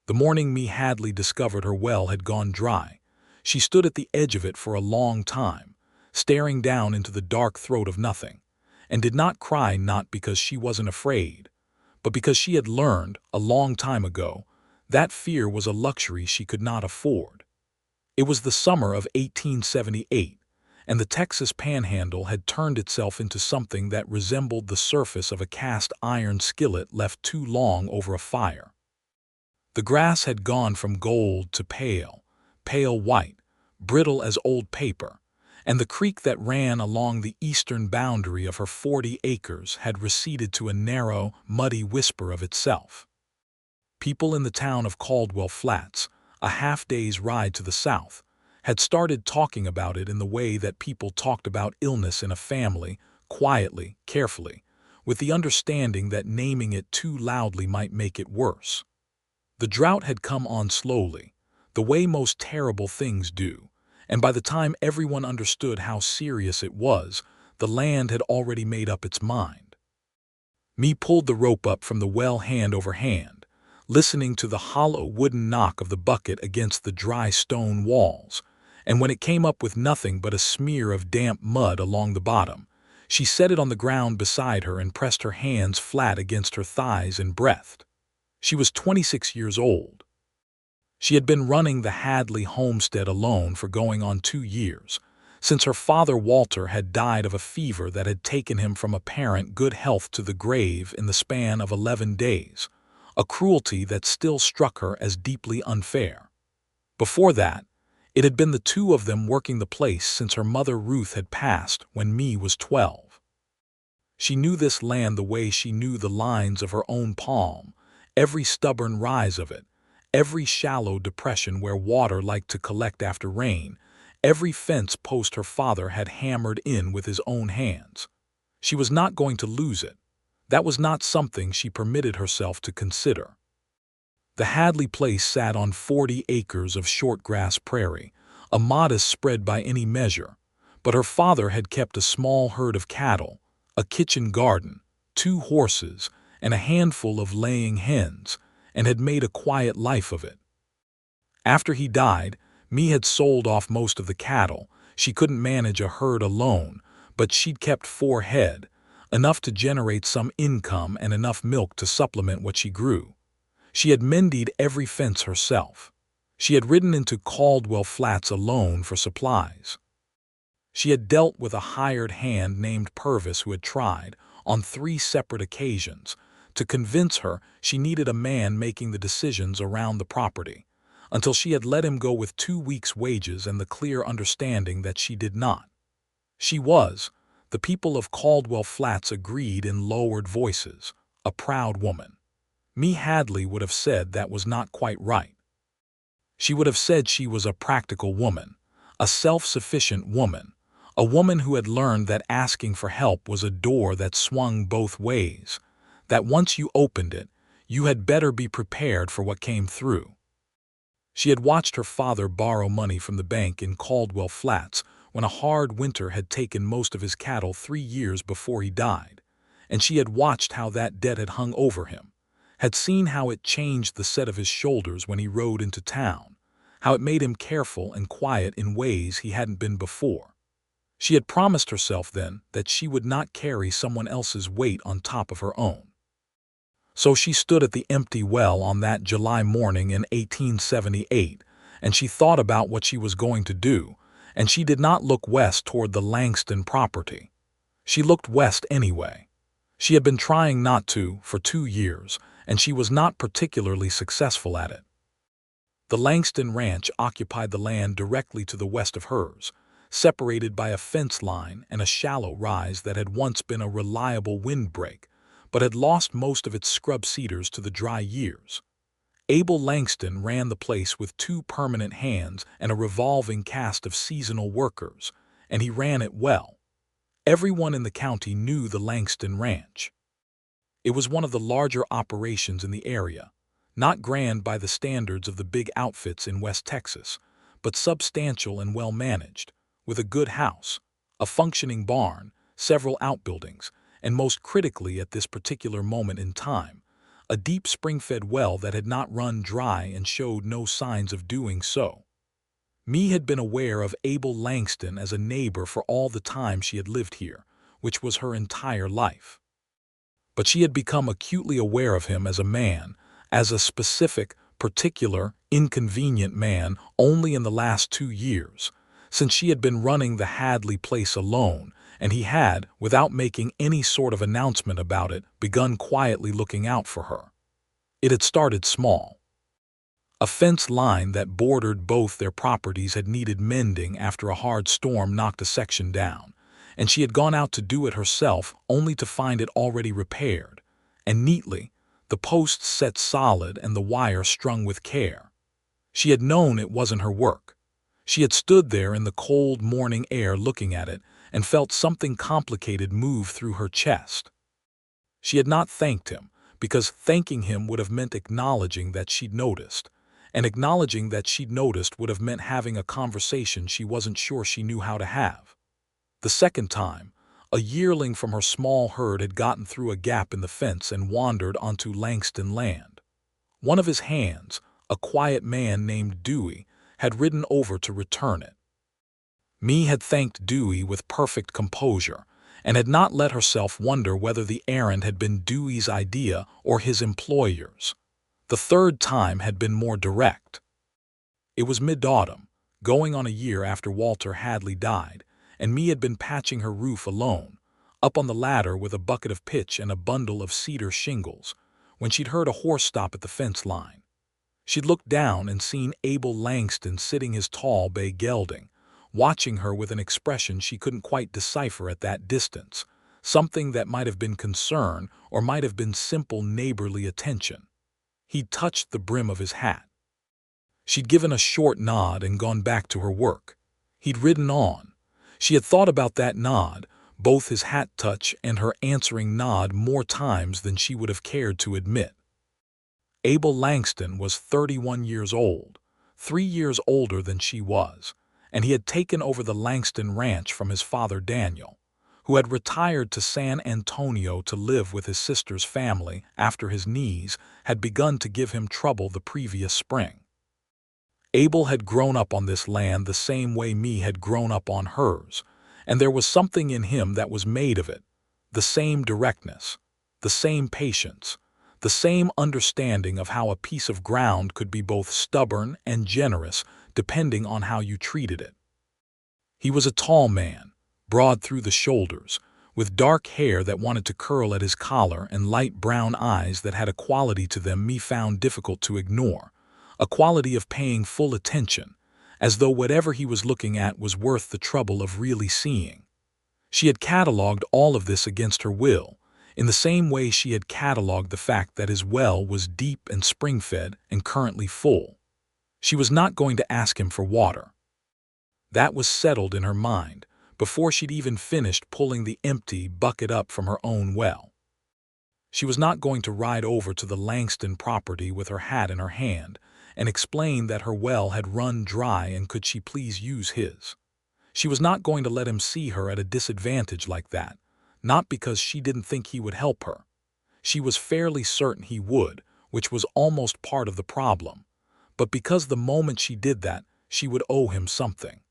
The morning Mae Hadley discovered her well had gone dry, she stood at the edge of it for a long time, staring down into the dark throat of nothing, and did not cry, not because she wasn't afraid, but because she had learned, a long time ago, that fear was a luxury she could not afford. It was the summer of 1878, and the Texas Panhandle had turned itself into something that resembled the surface of a cast iron skillet left too long over a fire. The grass had gone from gold to pale white, brittle as old paper, and the creek that ran along the eastern boundary of her 40 acres had receded to a narrow, muddy whisper of itself. People in the town of Caldwell Flats, a half-day's ride to the south, had started talking about it in the way that people talked about illness in a family, quietly, carefully, with the understanding that naming it too loudly might make it worse. The drought had come on slowly, the way most terrible things do, and by the time everyone understood how serious it was, the land had already made up its mind. Mae pulled the rope up from the well hand over hand, listening to the hollow wooden knock of the bucket against the dry stone walls, and when it came up with nothing but a smear of damp mud along the bottom, she set it on the ground beside her and pressed her hands flat against her thighs and breathed. She was 26 years old. She had been running the Hadley homestead alone for going on 2 years, since her father Walter had died of a fever that had taken him from apparent good health to the grave in the span of 11 days, a cruelty that still struck her as deeply unfair. Before that, it had been the two of them working the place since her mother Ruth had passed when Mae was 12. She knew this land the way she knew the lines of her own palm, every stubborn rise of it, every shallow depression where water liked to collect after rain, every fence post her father had hammered in with his own hands. She was not going to lose it. That was not something she permitted herself to consider. The Hadley place sat on 40 acres of shortgrass prairie, a modest spread by any measure, but her father had kept a small herd of cattle, a kitchen garden, 2 horses, and a handful of laying hens, and had made a quiet life of it. After he died, Mae had sold off most of the cattle. She couldn't manage a herd alone, but she'd kept 4 head, enough to generate some income and enough milk to supplement what she grew. She had mended every fence herself. She had ridden into Caldwell Flats alone for supplies. She had dealt with a hired hand named Purvis who had tried, on 3 separate occasions, to convince her she needed a man making the decisions around the property, until she had let him go with 2 weeks' wages and the clear understanding that she did not. She was, the people of Caldwell Flats agreed in lowered voices, a proud woman. Mae Hadley would have said that was not quite right. She would have said she was a practical woman, a self-sufficient woman, a woman who had learned that asking for help was a door that swung both ways, that once you opened it, you had better be prepared for what came through. She had watched her father borrow money from the bank in Caldwell Flats when a hard winter had taken most of his cattle 3 years before he died, and she had watched how that debt had hung over him, had seen how it changed the set of his shoulders when he rode into town, how it made him careful and quiet in ways he hadn't been before. She had promised herself then that she would not carry someone else's weight on top of her own. So she stood at the empty well on that July morning in 1878, and she thought about what she was going to do, and she did not look west toward the Langston property. She looked west anyway. She had been trying not to for 2 years, and she was not particularly successful at it. The Langston ranch occupied the land directly to the west of hers, separated by a fence line and a shallow rise that had once been a reliable windbreak, but had lost most of its scrub cedars to the dry years. Abel Langston ran the place with 2 permanent hands and a revolving cast of seasonal workers, and he ran it well. Everyone in the county knew the Langston Ranch. It was one of the larger operations in the area, not grand by the standards of the big outfits in West Texas, but substantial and well-managed, with a good house, a functioning barn, several outbuildings, and most critically at this particular moment in time, a deep spring-fed well that had not run dry and showed no signs of doing so. Mae had been aware of Abel Langston as a neighbor for all the time she had lived here, which was her entire life. But she had become acutely aware of him as a man, as a specific, particular, inconvenient man only in the last 2 years, since she had been running the Hadley place alone, and he had, without making any sort of announcement about it, begun quietly looking out for her. It had started small. A fence line that bordered both their properties had needed mending after a hard storm knocked a section down, and she had gone out to do it herself only to find it already repaired, and neatly, the posts set solid and the wire strung with care. She had known it wasn't her work. She had stood there in the cold morning air looking at it and felt something complicated move through her chest. She had not thanked him, because thanking him would have meant acknowledging that she'd noticed, and acknowledging that she'd noticed would have meant having a conversation she wasn't sure she knew how to have. The second time, a yearling from her small herd had gotten through a gap in the fence and wandered onto Langston land. One of his hands, a quiet man named Dewey, had ridden over to return it. Mae had thanked Dewey with perfect composure, and had not let herself wonder whether the errand had been Dewey's idea or his employer's. The third time had been more direct. It was mid-autumn, going on a year after Walter Hadley died, and Mae had been patching her roof alone, up on the ladder with a bucket of pitch and a bundle of cedar shingles, when she'd heard a horse stop at the fence line. She'd looked down and seen Abel Langston sitting his tall bay gelding, watching her with an expression she couldn't quite decipher at that distance, something that might have been concern or might have been simple neighborly attention. He'd touched the brim of his hat. She'd given a short nod and gone back to her work. He'd ridden on. She had thought about that nod, both his hat touch and her answering nod, more times than she would have cared to admit. Abel Langston was 31 years old, 3 years older than she was, and he had taken over the Langston ranch from his father Daniel, who had retired to San Antonio to live with his sister's family after his knees had begun to give him trouble the previous spring. Abel had grown up on this land the same way Mae had grown up on hers, and there was something in him that was made of it, the same directness, the same patience, the same understanding of how a piece of ground could be both stubborn and generous depending on how you treated it. He was a tall man, broad through the shoulders, with dark hair that wanted to curl at his collar and light brown eyes that had a quality to them Mae found difficult to ignore, a quality of paying full attention, as though whatever he was looking at was worth the trouble of really seeing. She had catalogued all of this against her will, in the same way she had catalogued the fact that his well was deep and spring-fed and currently full. She was not going to ask him for water. That was settled in her mind before she'd even finished pulling the empty bucket up from her own well. She was not going to ride over to the Langston property with her hat in her hand and explain that her well had run dry and could she please use his. She was not going to let him see her at a disadvantage like that, not because she didn't think he would help her. She was fairly certain he would, which was almost part of the problem, but because the moment she did that, she would owe him something.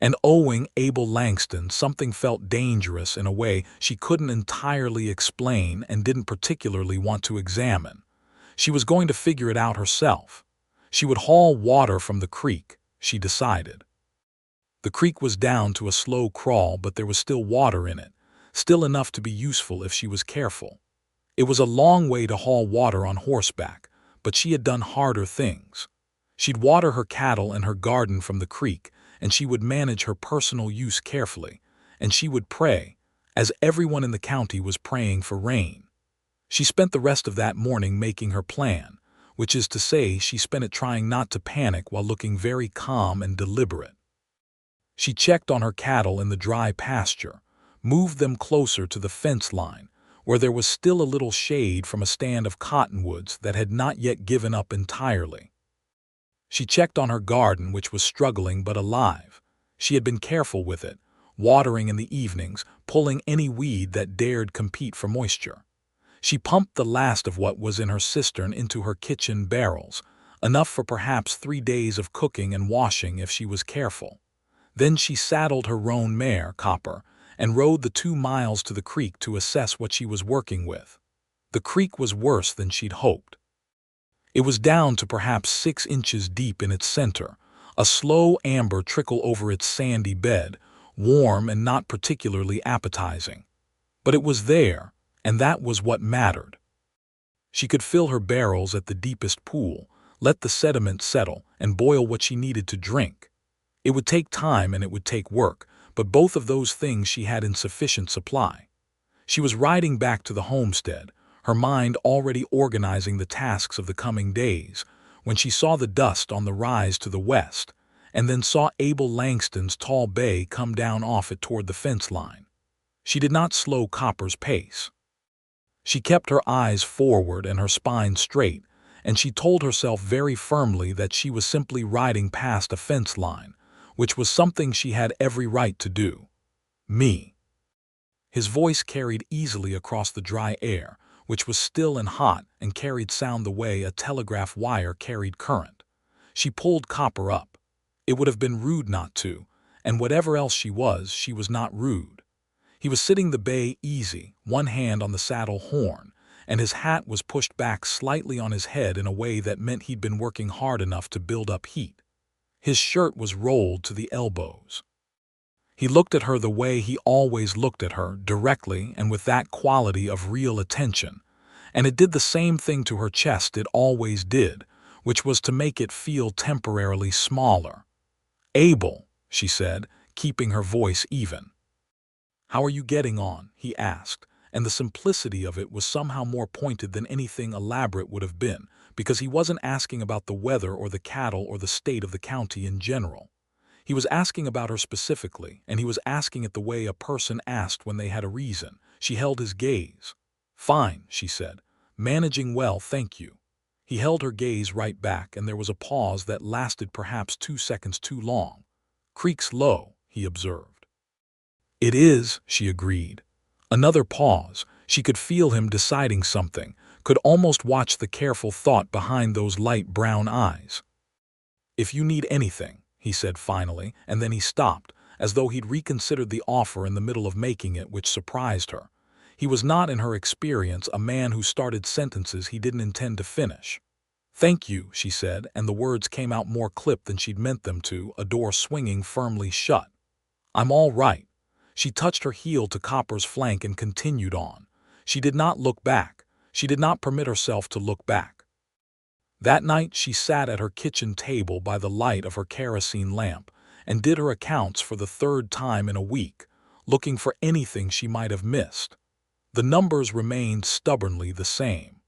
And owing Abel Langston something felt dangerous in a way she couldn't entirely explain and didn't particularly want to examine. She was going to figure it out herself. She would haul water from the creek, she decided. The creek was down to a slow crawl, but there was still water in it, still enough to be useful if she was careful. It was a long way to haul water on horseback, but she had done harder things. She'd water her cattle and her garden from the creek, and she would manage her personal use carefully, and she would pray, as everyone in the county was praying for rain. She spent the rest of that morning making her plan, which is to say she spent it trying not to panic while looking very calm and deliberate. She checked on her cattle in the dry pasture, moved them closer to the fence line, where there was still a little shade from a stand of cottonwoods that had not yet given up entirely. She checked on her garden, which was struggling but alive. She had been careful with it, watering in the evenings, pulling any weed that dared compete for moisture. She pumped the last of what was in her cistern into her kitchen barrels, enough for perhaps 3 days of cooking and washing if she was careful. Then she saddled her roan mare, Copper, and rode the 2 miles to the creek to assess what she was working with. The creek was worse than she'd hoped. It was down to perhaps 6 inches deep in its center, a slow amber trickle over its sandy bed, warm and not particularly appetizing. But it was there, and that was what mattered. She could fill her barrels at the deepest pool, let the sediment settle, and boil what she needed to drink. It would take time and it would take work, but both of those things she had in sufficient supply. She was riding back to the homestead, her mind already organizing the tasks of the coming days, when she saw the dust on the rise to the west, and then saw Abel Langston's tall bay come down off it toward the fence line. She did not slow Copper's pace. She kept her eyes forward and her spine straight, and she told herself very firmly that she was simply riding past a fence line, which was something she had every right to do. Me. His voice carried easily across the dry air, which was still and hot and carried sound the way a telegraph wire carried current. She pulled Copper up. It would have been rude not to, and whatever else she was not rude. He was sitting the bay easy, one hand on the saddle horn, and his hat was pushed back slightly on his head in a way that meant he'd been working hard enough to build up heat. His shirt was rolled to the elbows. He looked at her the way he always looked at her, directly and with that quality of real attention, and it did the same thing to her chest it always did, which was to make it feel temporarily smaller. "Abel," she said, keeping her voice even. "How are you getting on?" he asked, and the simplicity of it was somehow more pointed than anything elaborate would have been, because he wasn't asking about the weather or the cattle or the state of the county in general. He was asking about her specifically, and he was asking it the way a person asked when they had a reason. She held his gaze. "Fine," she said. "Managing well, thank you." He held her gaze right back, and there was a pause that lasted perhaps 2 seconds too long. "Creek's low," he observed. "It is," she agreed. Another pause. She could feel him deciding something, could almost watch the careful thought behind those light brown eyes. "If you need anything," he said finally, and then he stopped, as though he'd reconsidered the offer in the middle of making it, which surprised her. He was not, in her experience, a man who started sentences he didn't intend to finish. "Thank you," she said, and the words came out more clipped than she'd meant them to, a door swinging firmly shut. "I'm all right." She touched her heel to Copper's flank and continued on. She did not look back. She did not permit herself to look back. That night she sat at her kitchen table by the light of her kerosene lamp and did her accounts for the 3rd time in a week, looking for anything she might have missed. The numbers remained stubbornly the same.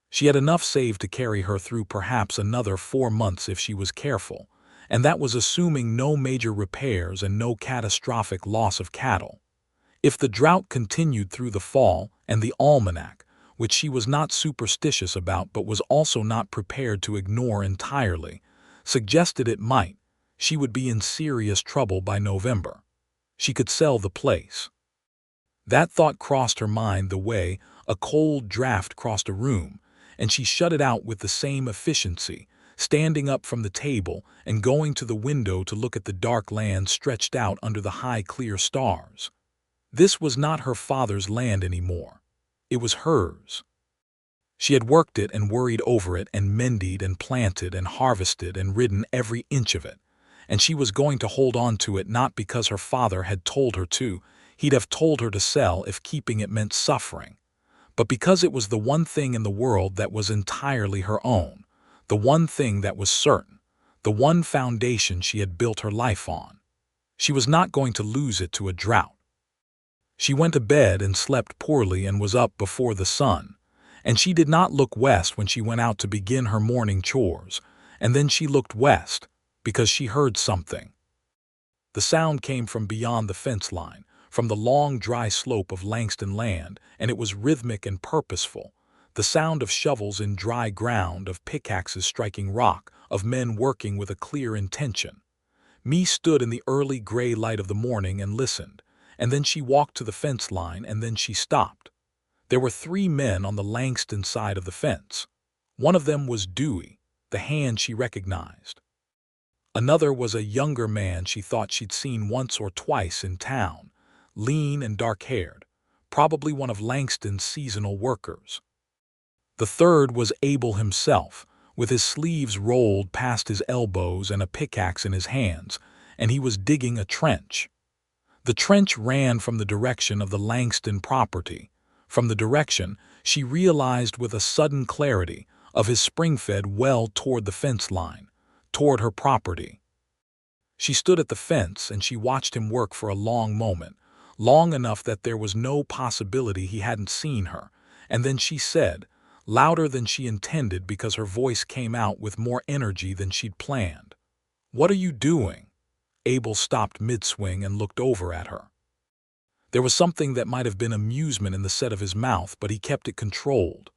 She had enough saved to carry her through perhaps another 4 months if she was careful, and that was assuming no major repairs and no catastrophic loss of cattle. If the drought continued through the fall, and the almanac, which she was not superstitious about but was also not prepared to ignore entirely, suggested it might, she would be in serious trouble by November. She could sell the place. That thought crossed her mind the way a cold draft crossed a room, and she shut it out with the same efficiency, standing up from the table and going to the window to look at the dark land stretched out under the high clear stars. This was not her father's land anymore. It was hers. She had worked it and worried over it and mended and planted and harvested and ridden every inch of it, and she was going to hold on to it not because her father had told her to, he'd have told her to sell if keeping it meant suffering, but because it was the one thing in the world that was entirely her own, the one thing that was certain, the one foundation she had built her life on. She was not going to lose it to a drought. She went to bed and slept poorly and was up before the sun, and she did not look west when she went out to begin her morning chores, and then she looked west, because she heard something. The sound came from beyond the fence line, from the long dry slope of Langston land, and it was rhythmic and purposeful, the sound of shovels in dry ground, of pickaxes striking rock, of men working with a clear intention. Mae stood in the early gray light of the morning and listened, and then she walked to the fence line, and then she stopped. There were 3 men on the Langston side of the fence. One of them was Dewey, the hand she recognized. Another was a younger man she thought she'd seen once or twice in town, lean and dark-haired, probably one of Langston's seasonal workers. The third was Abel himself, with his sleeves rolled past his elbows and a pickaxe in his hands, and he was digging a trench. The trench ran from the direction of the Langston property. From the direction, she realized with a sudden clarity, of his spring-fed well toward the fence line, toward her property. She stood at the fence and she watched him work for a long moment, long enough that there was no possibility he hadn't seen her, and then she said, louder than she intended because her voice came out with more energy than she'd planned, "What are you doing?" Abel stopped mid-swing and looked over at her. There was something that might have been amusement in the set of his mouth, but he kept it controlled.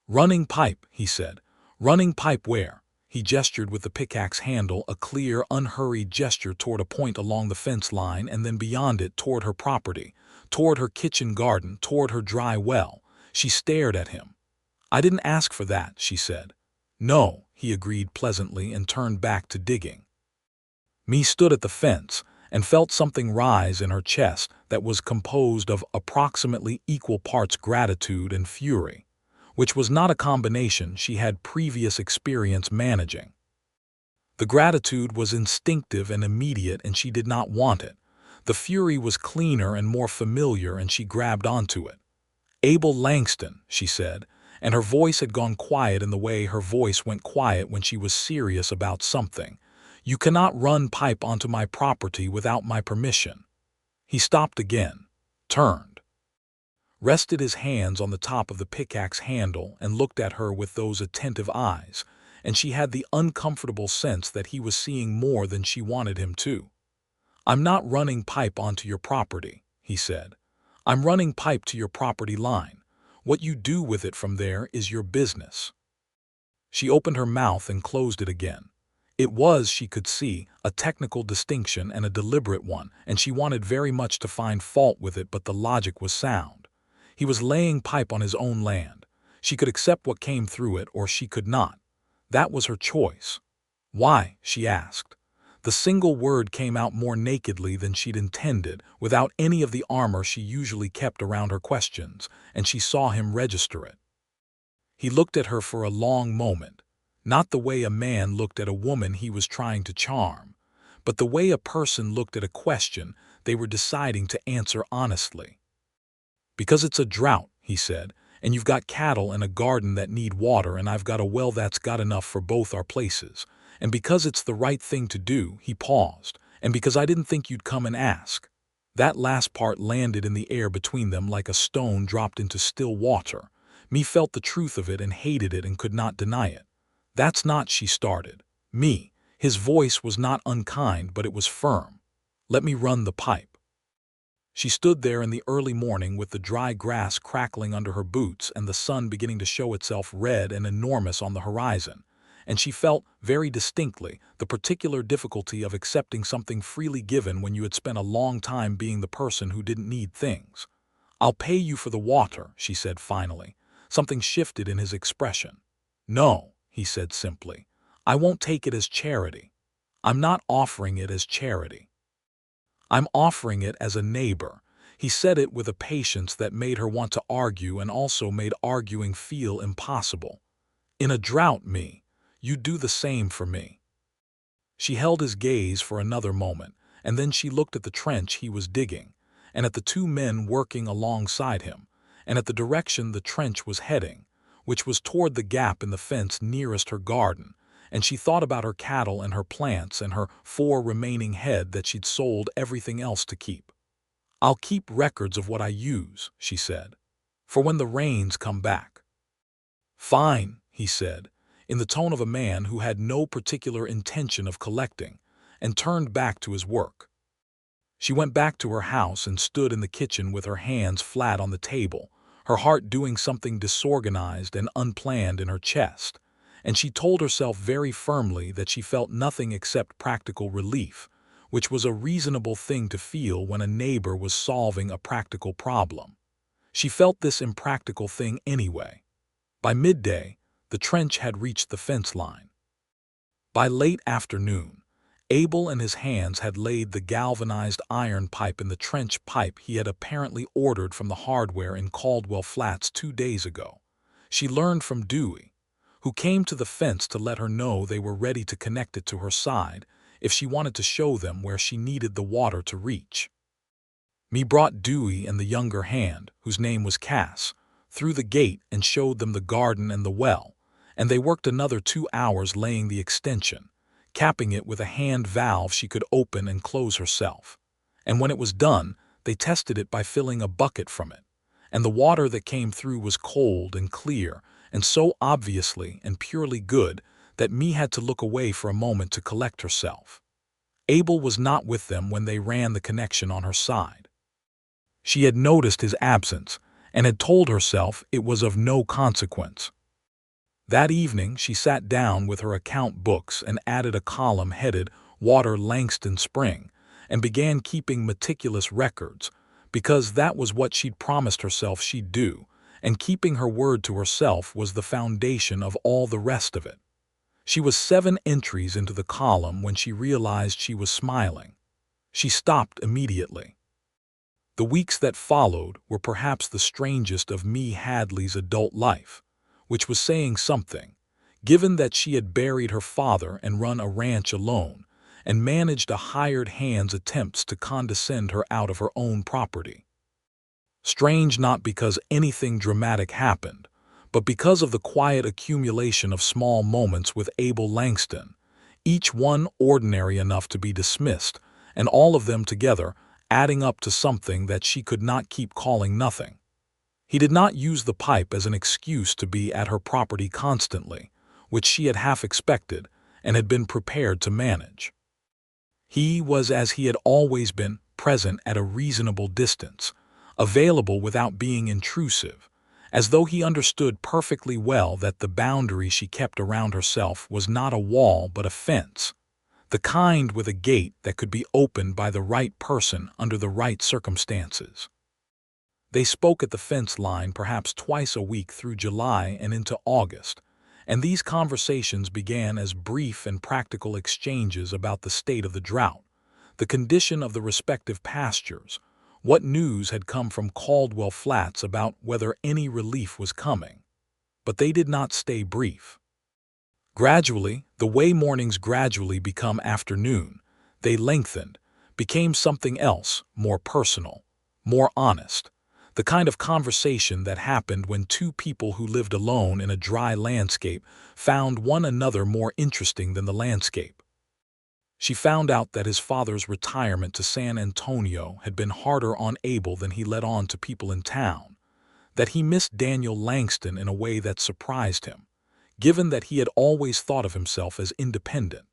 "Running pipe," he said. "Running pipe where?" He gestured with the pickaxe handle, a clear, unhurried gesture toward a point along the fence line and then beyond it toward her property, toward her kitchen garden, toward her dry well. She stared at him. "I didn't ask for that," she said. "No," he agreed pleasantly and turned back to digging. Mae stood at the fence and felt something rise in her chest that was composed of approximately equal parts gratitude and fury, which was not a combination she had previous experience managing. The gratitude was instinctive and immediate and she did not want it. The fury was cleaner and more familiar and she grabbed onto it. "Abel Langston," she said, and her voice had gone quiet in the way her voice went quiet when she was serious about something. "You cannot run pipe onto my property without my permission." He stopped again, turned, rested his hands on the top of the pickaxe handle and looked at her with those attentive eyes, and she had the uncomfortable sense that he was seeing more than she wanted him to. "I'm not running pipe onto your property," he said. "I'm running pipe to your property line. What you do with it from there is your business." She opened her mouth and closed it again. It was, she could see, a technical distinction and a deliberate one, and she wanted very much to find fault with it, but the logic was sound. He was laying pipe on his own land. She could accept what came through it, or she could not. That was her choice. "Why?" she asked. The single word came out more nakedly than she'd intended, without any of the armor she usually kept around her questions, and she saw him register it. He looked at her for a long moment, not the way a man looked at a woman he was trying to charm, but the way a person looked at a question they were deciding to answer honestly. "Because it's a drought," he said, "and you've got cattle and a garden that need water, and I've got a well that's got enough for both our places. And because it's the right thing to do," he paused, "and because I didn't think you'd come and ask." That last part landed in the air between them like a stone dropped into still water. Mae felt the truth of it and hated it and could not deny it. "That's not," she started. "Me." His voice was not unkind, but it was firm. "Let me run the pipe." She stood there in the early morning with the dry grass crackling under her boots and the sun beginning to show itself red and enormous on the horizon, and she felt, very distinctly, the particular difficulty of accepting something freely given when you had spent a long time being the person who didn't need things. "I'll pay you for the water," she said finally. Something shifted in his expression. "No," he said simply. "I won't take it as charity. I'm not offering it as charity. I'm offering it as a neighbor." He said it with a patience that made her want to argue and also made arguing feel impossible. "In a drought, Mae, you do the same for me." She held his gaze for another moment, and then she looked at the trench he was digging, and at the 2 men working alongside him, and at the direction the trench was heading, which was toward the gap in the fence nearest her garden, and she thought about her cattle and her plants and her 4 remaining head that she'd sold everything else to keep. "I'll keep records of what I use," she said, "for when the rains come back." "Fine," he said, in the tone of a man who had no particular intention of collecting, and turned back to his work. She went back to her house and stood in the kitchen with her hands flat on the table, her heart doing something disorganized and unplanned in her chest, and she told herself very firmly that she felt nothing except practical relief, which was a reasonable thing to feel when a neighbor was solving a practical problem. She felt this impractical thing anyway. By midday, the trench had reached the fence line. By late afternoon, Abel and his hands had laid the galvanized iron pipe in the trench pipe he had apparently ordered from the hardware in Caldwell Flats 2 days ago. She learned from Dewey, who came to the fence to let her know they were ready to connect it to her side if she wanted to show them where she needed the water to reach. Me brought Dewey and the younger hand, whose name was Cass, through the gate and showed them the garden and the well, and they worked another 2 hours laying the extension, capping it with a hand valve she could open and close herself. And when it was done, they tested it by filling a bucket from it, and the water that came through was cold and clear and so obviously and purely good that Me had to look away for a moment to collect herself. Abel was not with them when they ran the connection on her side. She had noticed his absence and had told herself it was of no consequence. That evening she sat down with her account books and added a column headed Water Langston Spring and began keeping meticulous records, because that was what she'd promised herself she'd do, and keeping her word to herself was the foundation of all the rest of it. She was 7 entries into the column when she realized she was smiling. She stopped immediately. The weeks that followed were perhaps the strangest of Mae Hadley's adult life, which was saying something, given that she had buried her father and run a ranch alone, and managed a hired hand's attempts to condescend her out of her own property. Strange not because anything dramatic happened, but because of the quiet accumulation of small moments with Abel Langston, each one ordinary enough to be dismissed, and all of them together adding up to something that she could not keep calling nothing. He did not use the pipe as an excuse to be at her property constantly, which she had half expected and had been prepared to manage. He was, as he had always been, present at a reasonable distance, available without being intrusive, as though he understood perfectly well that the boundary she kept around herself was not a wall but a fence, the kind with a gate that could be opened by the right person under the right circumstances. They spoke at the fence line perhaps twice a week through July and into August, and these conversations began as brief and practical exchanges about the state of the drought, the condition of the respective pastures, what news had come from Caldwell Flats about whether any relief was coming. But they did not stay brief. Gradually, the way mornings gradually become afternoon, they lengthened, became something else, more personal, more honest, the kind of conversation that happened when 2 people who lived alone in a dry landscape found one another more interesting than the landscape. She found out that his father's retirement to San Antonio had been harder on Abel than he let on to people in town, that he missed Daniel Langston in a way that surprised him, given that he had always thought of himself as independent.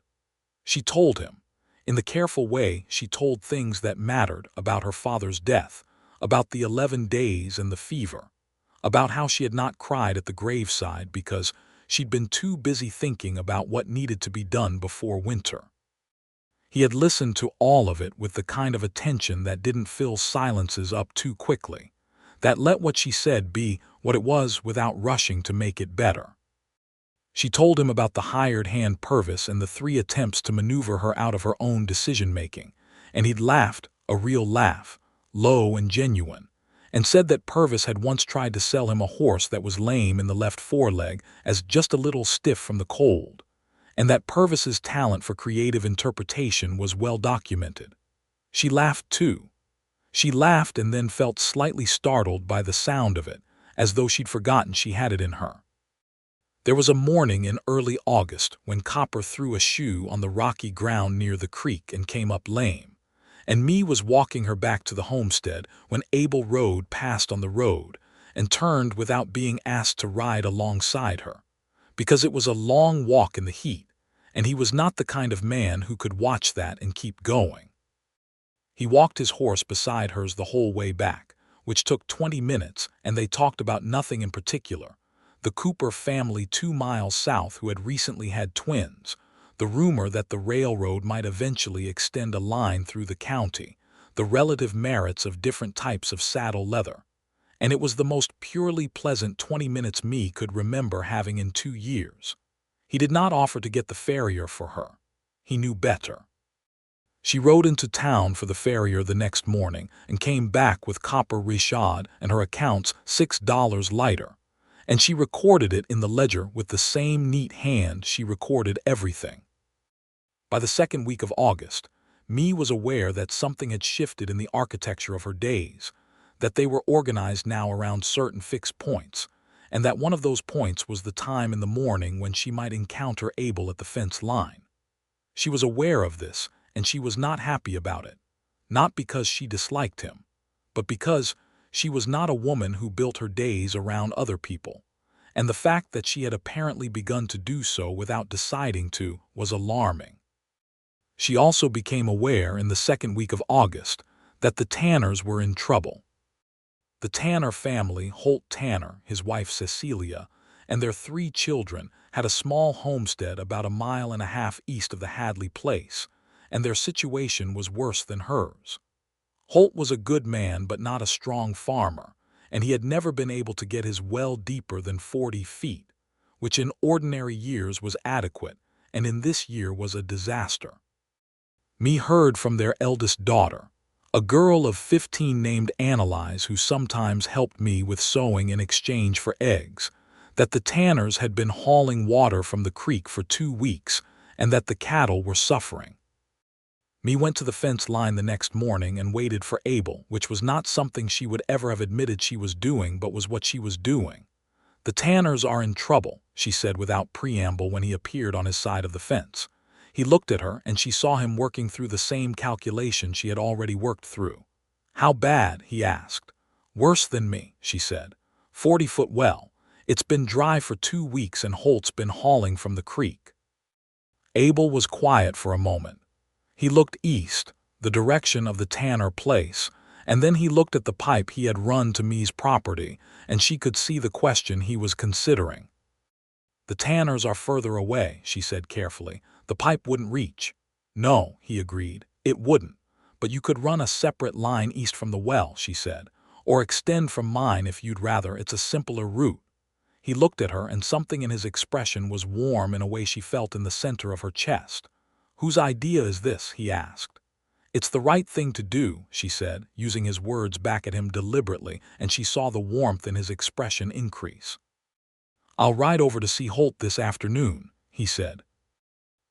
She told him, in the careful way she told things that mattered, about her father's death, about the 11 days and the fever, about how she had not cried at the graveside because she'd been too busy thinking about what needed to be done before winter. He had listened to all of it with the kind of attention that didn't fill silences up too quickly, that let what she said be what it was without rushing to make it better. She told him about the hired hand Purvis and the 3 attempts to maneuver her out of her own decision-making, and he'd laughed, a real laugh, low and genuine, and said that Purvis had once tried to sell him a horse that was lame in the left foreleg as just a little stiff from the cold, and that Purvis's talent for creative interpretation was well documented. She laughed too. She laughed and then felt slightly startled by the sound of it, as though she'd forgotten she had it in her. There was a morning in early August when Copper threw a shoe on the rocky ground near the creek and came up lame, and Me was walking her back to the homestead when Abel rode past on the road and turned without being asked to ride alongside her, because it was a long walk in the heat, and he was not the kind of man who could watch that and keep going. He walked his horse beside hers the whole way back, which took 20 minutes, and they talked about nothing in particular. The Cooper family 2 miles south who had recently had twins, the rumor that the railroad might eventually extend a line through the county, the relative merits of different types of saddle leather, and it was the most purely pleasant 20 minutes Mee could remember having in 2 years. He did not offer to get the farrier for her. He knew better. She rode into town for the farrier the next morning and came back with copper rishad and her accounts $6 lighter, and she recorded it in the ledger with the same neat hand she recorded everything. By the second week of August, Mee was aware that something had shifted in the architecture of her days, that they were organized now around certain fixed points, and that one of those points was the time in the morning when she might encounter Abel at the fence line. She was aware of this, and she was not happy about it, not because she disliked him, but because she was not a woman who built her days around other people, and the fact that she had apparently begun to do so without deciding to was alarming. She also became aware in the second week of August that the Tanners were in trouble. The Tanner family, Holt Tanner, his wife Cecilia, and their 3 children had a small homestead about 1.5 miles east of the Hadley place, and their situation was worse than hers. Holt was a good man but not a strong farmer, and he had never been able to get his well deeper than 40 feet, which in ordinary years was adequate, and in this year was a disaster. Mee heard from their eldest daughter, a girl of 15 named Annalise who sometimes helped me with sewing in exchange for eggs, that the Tanners had been hauling water from the creek for 2 weeks and that the cattle were suffering. Mee went to the fence line the next morning and waited for Abel, which was not something she would ever have admitted she was doing, but was what she was doing. "The Tanners are in trouble," she said without preamble when he appeared on his side of the fence. He looked at her, and she saw him working through the same calculation she had already worked through. "How bad?" he asked. "Worse than me," she said. 40-foot well. It's been dry for 2 weeks and Holt's been hauling from the creek." Abel was quiet for a moment. He looked east, the direction of the Tanner place, and then he looked at the pipe he had run to Mee's property, and she could see the question he was considering. "The Tanners are further away," she said carefully. "The pipe wouldn't reach." "No," he agreed, "it wouldn't. But you could run a separate line east from the well," she said, "or extend from mine if you'd rather. It's a simpler route." He looked at her, and something in his expression was warm in a way she felt in the center of her chest. "Whose idea is this?" he asked. "It's the right thing to do," she said, using his words back at him deliberately, and she saw the warmth in his expression increase. "I'll ride over to see Holt this afternoon," he said.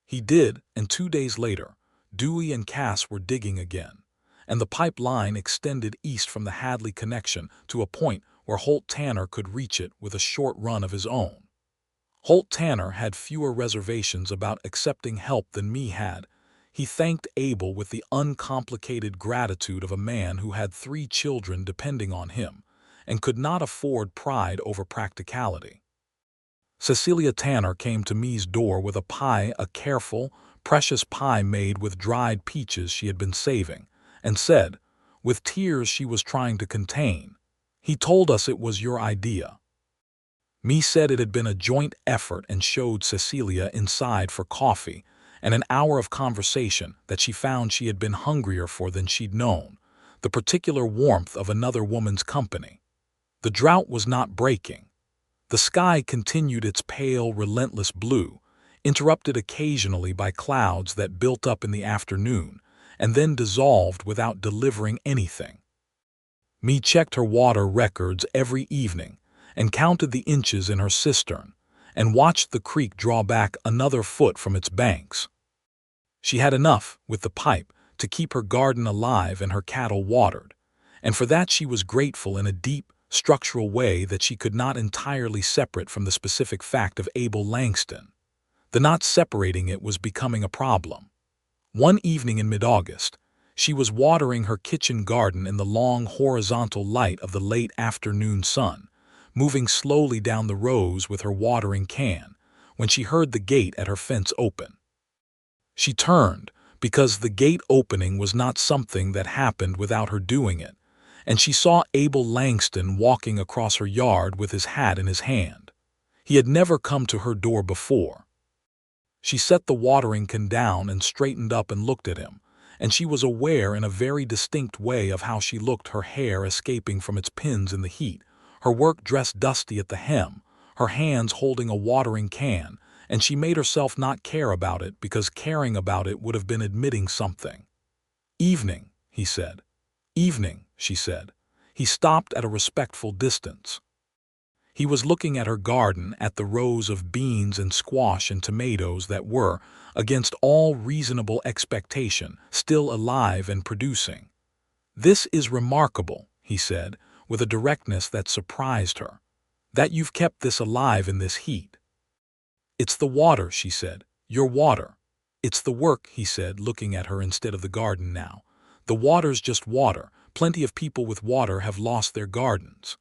He did, and 2 days later, Dewey and Cass were digging again, and the pipeline extended east from the Hadley connection to a point where Holt Tanner could reach it with a short run of his own. Holt Tanner had fewer reservations about accepting help than Mee had. He thanked Abel with the uncomplicated gratitude of a man who had 3 children depending on him and could not afford pride over practicality. Cecilia Tanner came to Mee's door with a pie, a careful, precious pie made with dried peaches she had been saving, and said, with tears she was trying to contain, "He told us it was your idea." Mee said it had been a joint effort and showed Cecilia inside for coffee and an hour of conversation that she found she had been hungrier for than she'd known, the particular warmth of another woman's company. The drought was not breaking. The sky continued its pale, relentless blue, interrupted occasionally by clouds that built up in the afternoon and then dissolved without delivering anything. Mee checked her water records every evening and counted the inches in her cistern and watched the creek draw back another foot from its banks. She had enough, with the pipe, to keep her garden alive and her cattle watered, and for that she was grateful in a deep, structural way that she could not entirely separate from the specific fact of Abel Langston. The not separating it was becoming a problem. One evening in mid-August, she was watering her kitchen garden in the long horizontal light of the late afternoon sun, moving slowly down the rows with her watering can, when she heard the gate at her fence open. She turned, because the gate opening was not something that happened without her doing it, and she saw Abel Langston walking across her yard with his hat in his hand. He had never come to her door before. She set the watering can down and straightened up and looked at him, and she was aware in a very distinct way of how she looked, her hair escaping from its pins in the heat, her work dress dusty at the hem, her hands holding a watering can, and she made herself not care about it because caring about it would have been admitting something. "Evening," he said. "Evening," she said. He stopped at a respectful distance. He was looking at her garden, at the rows of beans and squash and tomatoes that were, against all reasonable expectation, still alive and producing. "This is remarkable," he said, with a directness that surprised her, "that you've kept this alive in this heat." "It's the water," she said. "Your water." "It's the work," he said, looking at her instead of the garden now. "The water's just water. Plenty of people with water have lost their gardens."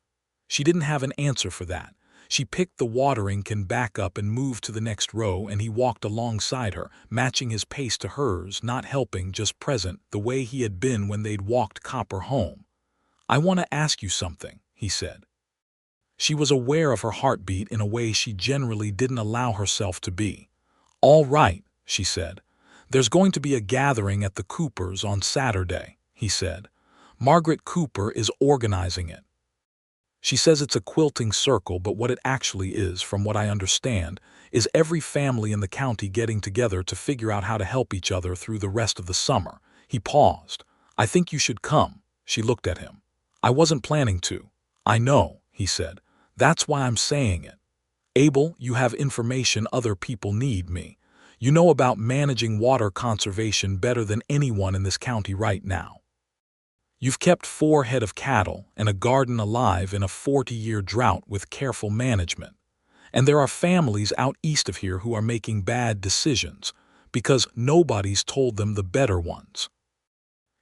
She didn't have an answer for that. She picked the watering can back up and moved to the next row, and he walked alongside her, matching his pace to hers, not helping, just present, the way he had been when they'd walked Copper home. "I want to ask you something," he said. She was aware of her heartbeat in a way she generally didn't allow herself to be. "All right," she said. "There's going to be a gathering at the Coopers on Saturday," he said. "Margaret Cooper is organizing it. She says it's a quilting circle, but what it actually is, from what I understand, is every family in the county getting together to figure out how to help each other through the rest of the summer." He paused. "I think you should come." She looked at him. "I wasn't planning to." "I know," he said. "That's why I'm saying it. Abel, you have information other people need. Me. You know about managing water conservation better than anyone in this county right now. You've kept 4 head of cattle and a garden alive in a 40-year drought with careful management. And there are families out east of here who are making bad decisions because nobody's told them the better ones."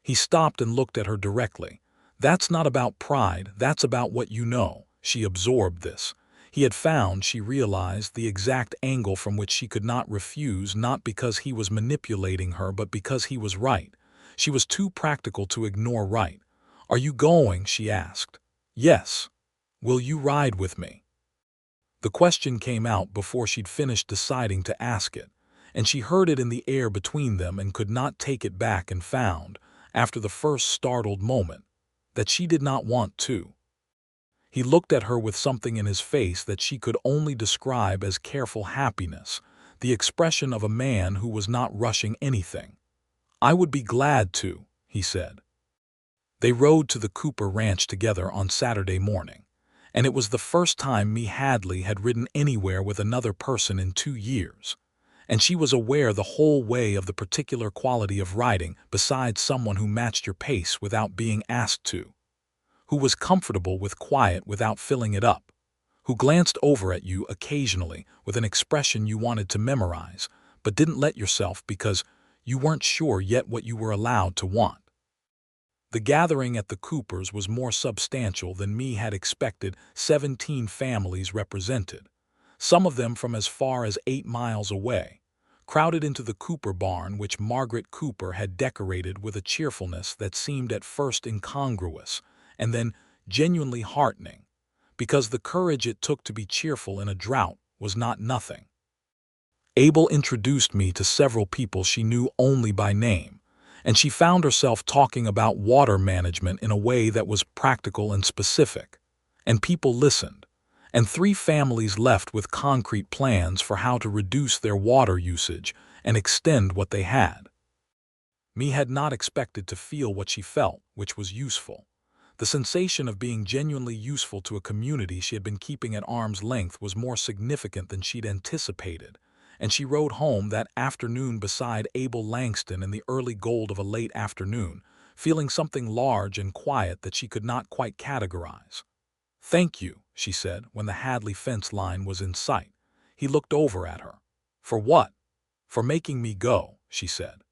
He stopped and looked at her directly. "That's not about pride, that's about what you know." She absorbed this. He had found, she realized, the exact angle from which she could not refuse, not because he was manipulating her, but because he was right. She was too practical to ignore right. "Are you going?" she asked. "Yes." "Will you ride with me?" The question came out before she'd finished deciding to ask it, and she heard it in the air between them and could not take it back, and found, after the first startled moment, that she did not want to. He looked at her with something in his face that she could only describe as careful happiness, the expression of a man who was not rushing anything. "I would be glad to," he said. They rode to the Cooper Ranch together on Saturday morning, and it was the first time Mae Hadley had ridden anywhere with another person in 2 years, and she was aware the whole way of the particular quality of riding beside someone who matched your pace without being asked to, who was comfortable with quiet without filling it up, who glanced over at you occasionally with an expression you wanted to memorize, but didn't let yourself because you weren't sure yet what you were allowed to want. The gathering at the Coopers was more substantial than Mae had expected. 17 families represented, some of them from as far as 8 miles away, crowded into the Cooper barn, which Margaret Cooper had decorated with a cheerfulness that seemed at first incongruous and then genuinely heartening, because the courage it took to be cheerful in a drought was not nothing. Abel introduced me to several people she knew only by name, and she found herself talking about water management in a way that was practical and specific, and people listened, and 3 families left with concrete plans for how to reduce their water usage and extend what they had. Mae had not expected to feel what she felt, which was useful. The sensation of being genuinely useful to a community she had been keeping at arm's length was more significant than she'd anticipated, and she rode home that afternoon beside Abel Langston in the early gold of a late afternoon, feeling something large and quiet that she could not quite categorize. "Thank you," she said when the Hadley fence line was in sight. He looked over at her. "For what?" "For making me go," she said.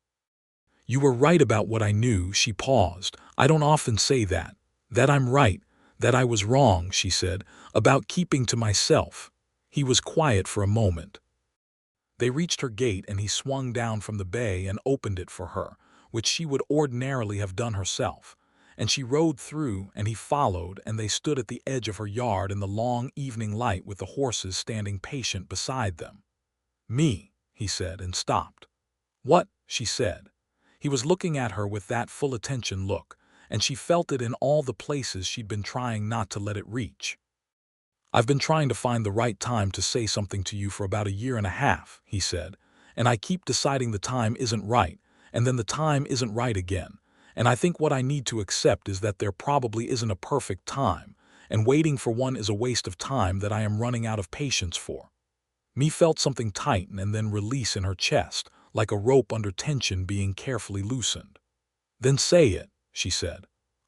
"You were right about what I knew." She paused. "I don't often say that. That I'm right, that I was wrong," she said, "about keeping to myself." He was quiet for a moment. They reached her gate and he swung down from the bay and opened it for her, which she would ordinarily have done herself, and she rode through and he followed, and they stood at the edge of her yard in the long evening light with the horses standing patient beside them. "Me," he said, and stopped. "What?" she said. He was looking at her with that full attention look, and she felt it in all the places she'd been trying not to let it reach. "I've been trying to find the right time to say something to you for about a year and a half," he said, "and I keep deciding the time isn't right, and then the time isn't right again, and I think what I need to accept is that there probably isn't a perfect time, and waiting for one is a waste of time that I am running out of patience for." Me felt something tighten and then release in her chest, like a rope under tension being carefully loosened. "Then say it," she said.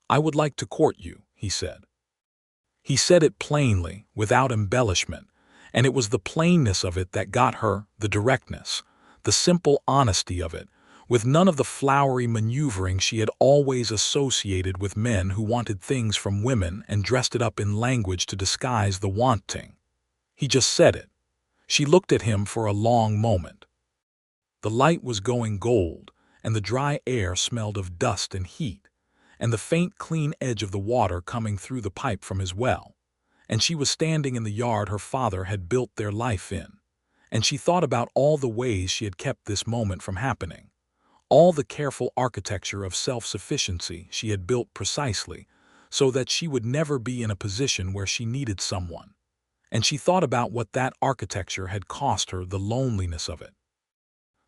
"I would like to court you," he said. He said it plainly, without embellishment, and it was the plainness of it that got her, the directness, the simple honesty of it, with none of the flowery maneuvering she had always associated with men who wanted things from women and dressed it up in language to disguise the wanting. He just said it. She looked at him for a long moment. The light was going gold, and the dry air smelled of dust and heat, and the faint clean edge of the water coming through the pipe from his well, and she was standing in the yard her father had built their life in, and she thought about all the ways she had kept this moment from happening, all the careful architecture of self-sufficiency she had built precisely so that she would never be in a position where she needed someone, and she thought about what that architecture had cost her, the loneliness of it.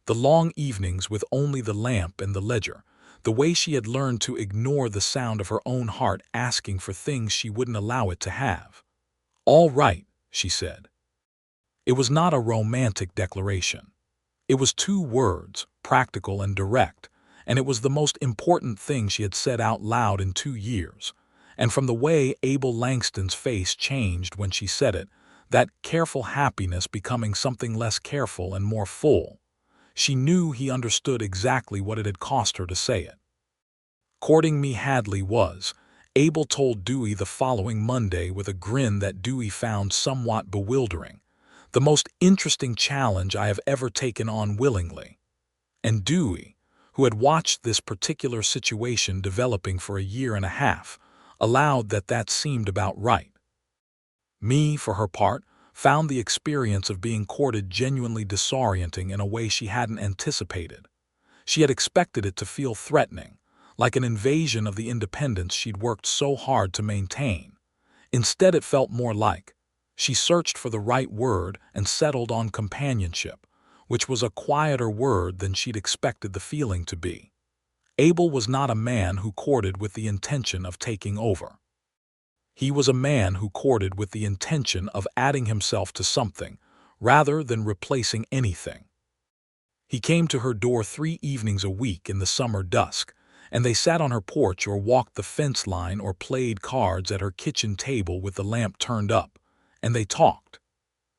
The long evenings with only the lamp and the ledger, the way she had learned to ignore the sound of her own heart asking for things she wouldn't allow it to have. "All right," she said. It was not a romantic declaration. It was 2 words, practical and direct, and it was the most important thing she had said out loud in 2 years. And from the way Abel Langston's face changed when she said it, that careful happiness becoming something less careful and more full, she knew he understood exactly what it had cost her to say it. Courting Mae Hadley was, Abel told Dewey the following Monday with a grin that Dewey found somewhat bewildering, the most interesting challenge I have ever taken on willingly. And Dewey, who had watched this particular situation developing for a year and a half, allowed that seemed about right. Me, for her part, found the experience of being courted genuinely disorienting in a way she hadn't anticipated. She had expected it to feel threatening, like an invasion of the independence she'd worked so hard to maintain. Instead, it felt more like she searched for the right word and settled on companionship, which was a quieter word than she'd expected the feeling to be. Abel was not a man who courted with the intention of taking over. He was a man who courted with the intention of adding himself to something, rather than replacing anything. He came to her door 3 evenings a week in the summer dusk, and they sat on her porch or walked the fence line or played cards at her kitchen table with the lamp turned up, and they talked.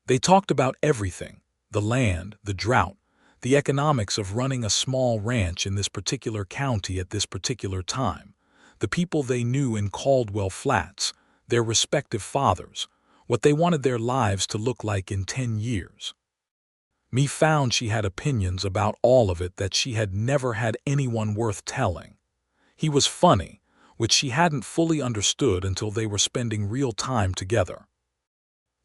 They talked about everything, the land, the drought, the economics of running a small ranch in this particular county at this particular time, the people they knew in Caldwell Flats, their respective fathers, what they wanted their lives to look like in 10 years. Me found she had opinions about all of it that she had never had anyone worth telling. He was funny, which she hadn't fully understood until they were spending real time together.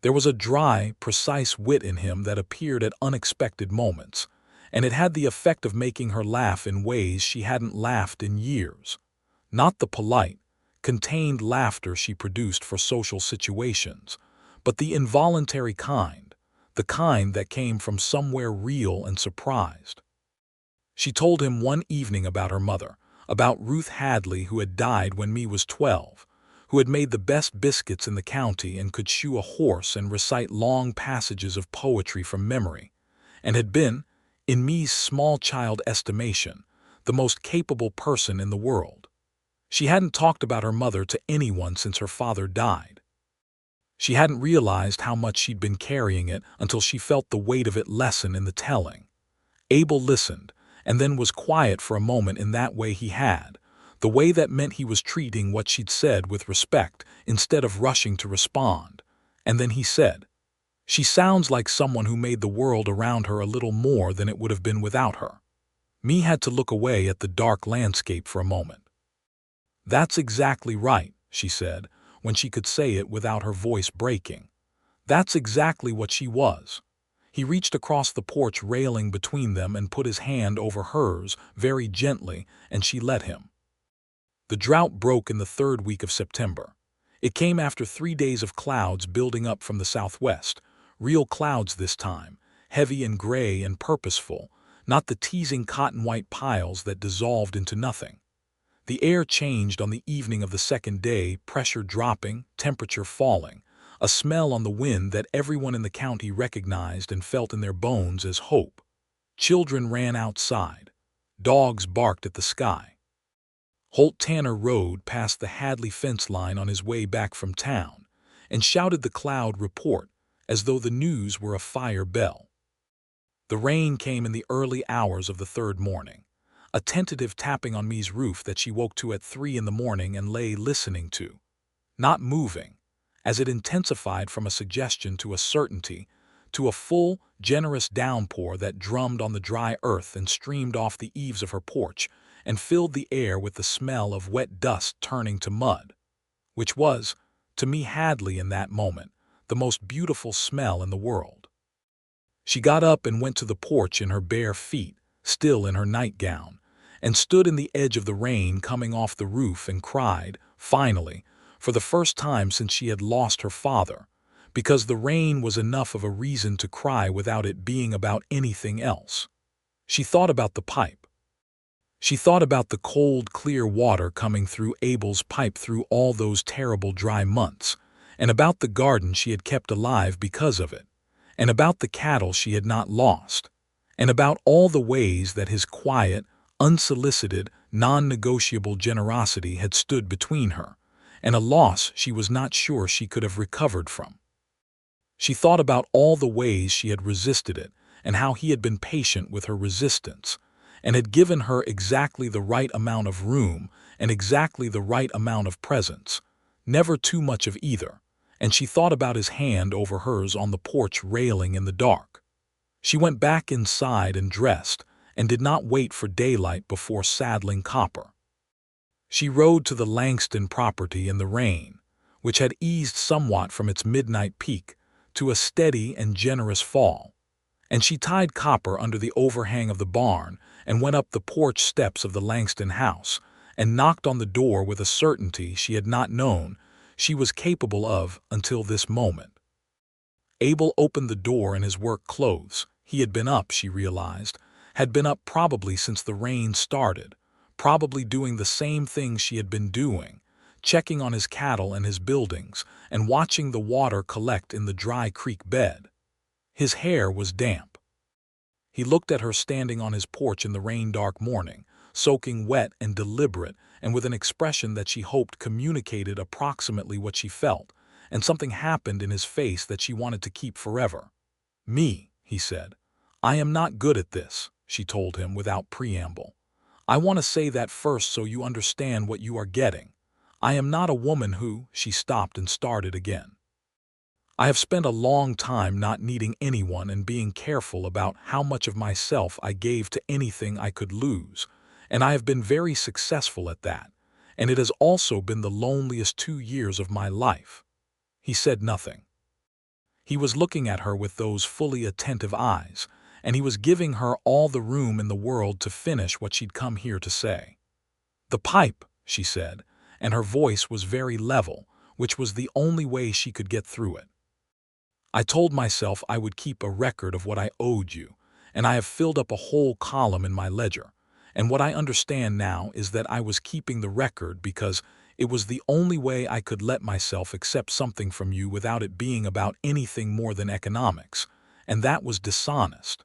There was a dry, precise wit in him that appeared at unexpected moments, and it had the effect of making her laugh in ways she hadn't laughed in years. Not the polite, contained laughter she produced for social situations, but the involuntary kind, the kind that came from somewhere real and surprised. She told him one evening about her mother, about Ruth Hadley, who had died when me was 12, who had made the best biscuits in the county and could shoe a horse and recite long passages of poetry from memory, and had been, in me's small child estimation, the most capable person in the world. She hadn't talked about her mother to anyone since her father died. She hadn't realized how much she'd been carrying it until she felt the weight of it lessen in the telling. Abel listened, and then was quiet for a moment in that way he had, the way that meant he was treating what she'd said with respect instead of rushing to respond. And then he said, "She sounds like someone who made the world around her a little more than it would have been without her." Me had to look away at the dark landscape for a moment. "That's exactly right," she said, when she could say it without her voice breaking. "That's exactly what she was. He reached across the porch railing between them and put his hand over hers very gently, and she let him. The drought broke in the third week of September. It came after 3 days of clouds building up from the southwest, real clouds this time, heavy and gray and purposeful, not the teasing cotton-white piles that dissolved into nothing. The air changed on the evening of the second day, pressure dropping, temperature falling, a smell on the wind that everyone in the county recognized and felt in their bones as hope. Children ran outside. Dogs barked at the sky. Holt Tanner rode past the Hadley fence line on his way back from town and shouted the cloud report as though the news were a fire bell. The rain came in the early hours of the third morning, a tentative tapping on Mae's roof that she woke to at 3 in the morning and lay listening to, not moving, as it intensified from a suggestion to a certainty, to a full, generous downpour that drummed on the dry earth and streamed off the eaves of her porch and filled the air with the smell of wet dust turning to mud, which was, to Mae Hadley in that moment, the most beautiful smell in the world. She got up and went to the porch in her bare feet, still in her nightgown, and stood in the edge of the rain coming off the roof and cried, finally, for the first time since she had lost her father, because the rain was enough of a reason to cry without it being about anything else. She thought about the pipe. She thought about the cold, clear water coming through Abel's pipe through all those terrible dry months, and about the garden she had kept alive because of it, and about the cattle she had not lost, and about all the ways that his quiet, unsolicited, non-negotiable generosity had stood between her, and a loss she was not sure she could have recovered from. She thought about all the ways she had resisted it, and how he had been patient with her resistance, and had given her exactly the right amount of room and exactly the right amount of presence, never too much of either, and she thought about his hand over hers on the porch railing in the dark. She went back inside and dressed, and did not wait for daylight before saddling Copper. She rode to the Langston property in the rain, which had eased somewhat from its midnight peak to a steady and generous fall, and she tied Copper under the overhang of the barn and went up the porch steps of the Langston house and knocked on the door with a certainty she had not known she was capable of until this moment. Abel opened the door in his work clothes. He had been up, she realized, had been up probably since the rain started, probably doing the same things she had been doing, checking on his cattle and his buildings, and watching the water collect in the dry creek bed. His hair was damp. He looked at her standing on his porch in the rain-dark morning, soaking wet and deliberate, and with an expression that she hoped communicated approximately what she felt, and something happened in his face that she wanted to keep forever. "Me," he said. "I am not good at this," she told him without preamble. "I want to say that first so you understand what you are getting. I am not a woman who—" She stopped and started again. "I have spent a long time not needing anyone and being careful about how much of myself I gave to anything I could lose, and I have been very successful at that, and it has also been the loneliest 2 years of my life." He said nothing. He was looking at her with those fully attentive eyes, and he was giving her all the room in the world to finish what she'd come here to say. "The pipe," she said, and her voice was very level, which was the only way she could get through it. "I told myself I would keep a record of what I owed you, and I have filled up a whole column in my ledger, and what I understand now is that I was keeping the record because it was the only way I could let myself accept something from you without it being about anything more than economics, and that was dishonest."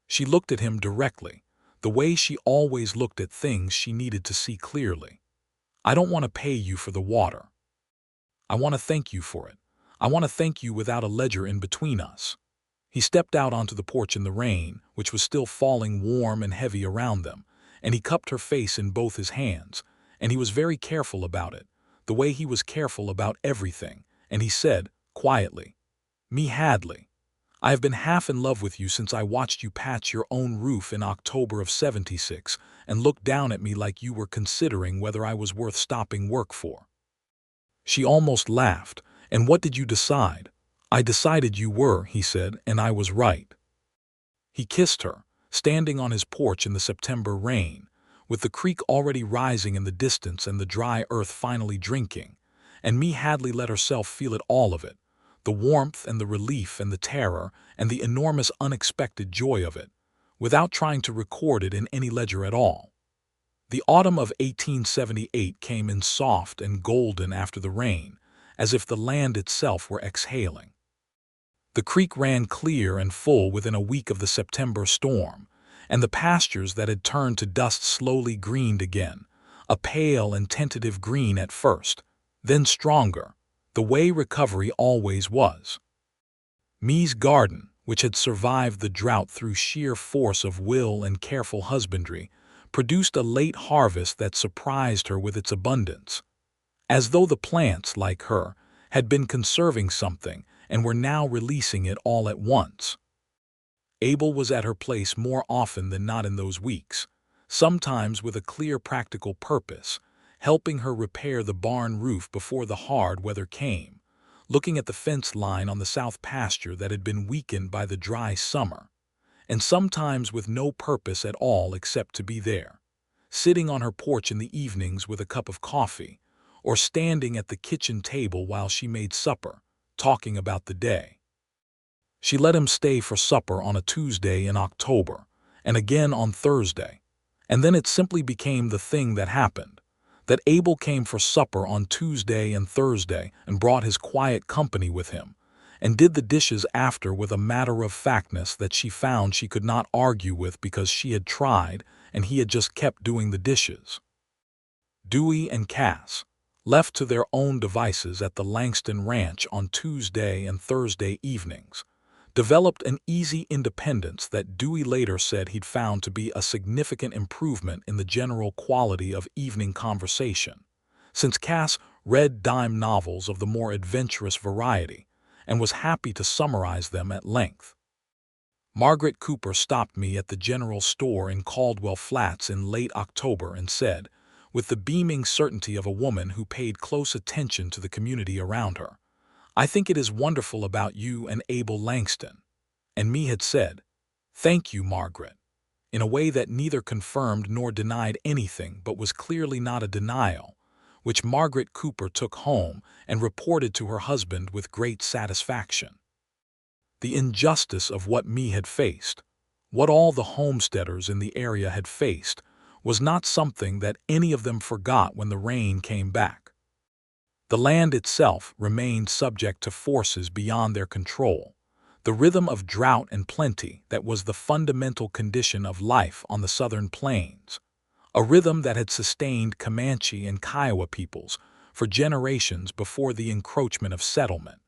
She looked at him directly, the way she always looked at things she needed to see clearly. "I don't want to pay you for the water. I want to thank you for it. I want to thank you without a ledger in between us." He stepped out onto the porch in the rain, which was still falling warm and heavy around them, and he cupped her face in both his hands, and he was very careful about it, the way he was careful about everything, and he said, quietly, "Mae Hadley, I have been half in love with you since I watched you patch your own roof in October of '76 and looked down at me like you were considering whether I was worth stopping work for." She almost laughed. "And what did you decide?" "I decided you were," he said, "and I was right." He kissed her, standing on his porch in the September rain, with the creek already rising in the distance and the dry earth finally drinking, and Mae Hadley let herself feel it, all of it, the warmth and the relief and the terror and the enormous unexpected joy of it, without trying to record it in any ledger at all. The autumn of 1878 came in soft and golden after the rain, as if the land itself were exhaling. The creek ran clear and full within a week of the September storm, and the pastures that had turned to dust slowly greened again, a pale and tentative green at first, then stronger, the way recovery always was. Mae's garden, which had survived the drought through sheer force of will and careful husbandry, produced a late harvest that surprised her with its abundance, as though the plants, like her, had been conserving something and were now releasing it all at once. Abel was at her place more often than not in those weeks, sometimes with a clear practical purpose, helping her repair the barn roof before the hard weather came, looking at the fence line on the south pasture that had been weakened by the dry summer, and sometimes with no purpose at all except to be there, sitting on her porch in the evenings with a cup of coffee, or standing at the kitchen table while she made supper, talking about the day. She let him stay for supper on a Tuesday in October, and again on Thursday, and then it simply became the thing that happened, that Abel came for supper on Tuesday and Thursday and brought his quiet company with him, and did the dishes after with a matter-of-factness that she found she could not argue with because she had tried and he had just kept doing the dishes. Dewey and Cass, left to their own devices at the Langston Ranch on Tuesday and Thursday evenings, developed an easy independence that Dewey later said he'd found to be a significant improvement in the general quality of evening conversation, since Cass read dime novels of the more adventurous variety and was happy to summarize them at length. Margaret Cooper stopped me at the general store in Caldwell Flats in late October and said, with the beaming certainty of a woman who paid close attention to the community around her, "I think it is wonderful about you and Abel Langston." And Mae had said, "Thank you, Margaret," in a way that neither confirmed nor denied anything but was clearly not a denial, which Margaret Cooper took home and reported to her husband with great satisfaction. The injustice of what Mae had faced, what all the homesteaders in the area had faced, was not something that any of them forgot when the rain came back. The land itself remained subject to forces beyond their control, the rhythm of drought and plenty that was the fundamental condition of life on the southern plains, a rhythm that had sustained Comanche and Kiowa peoples for generations before the encroachment of settlement,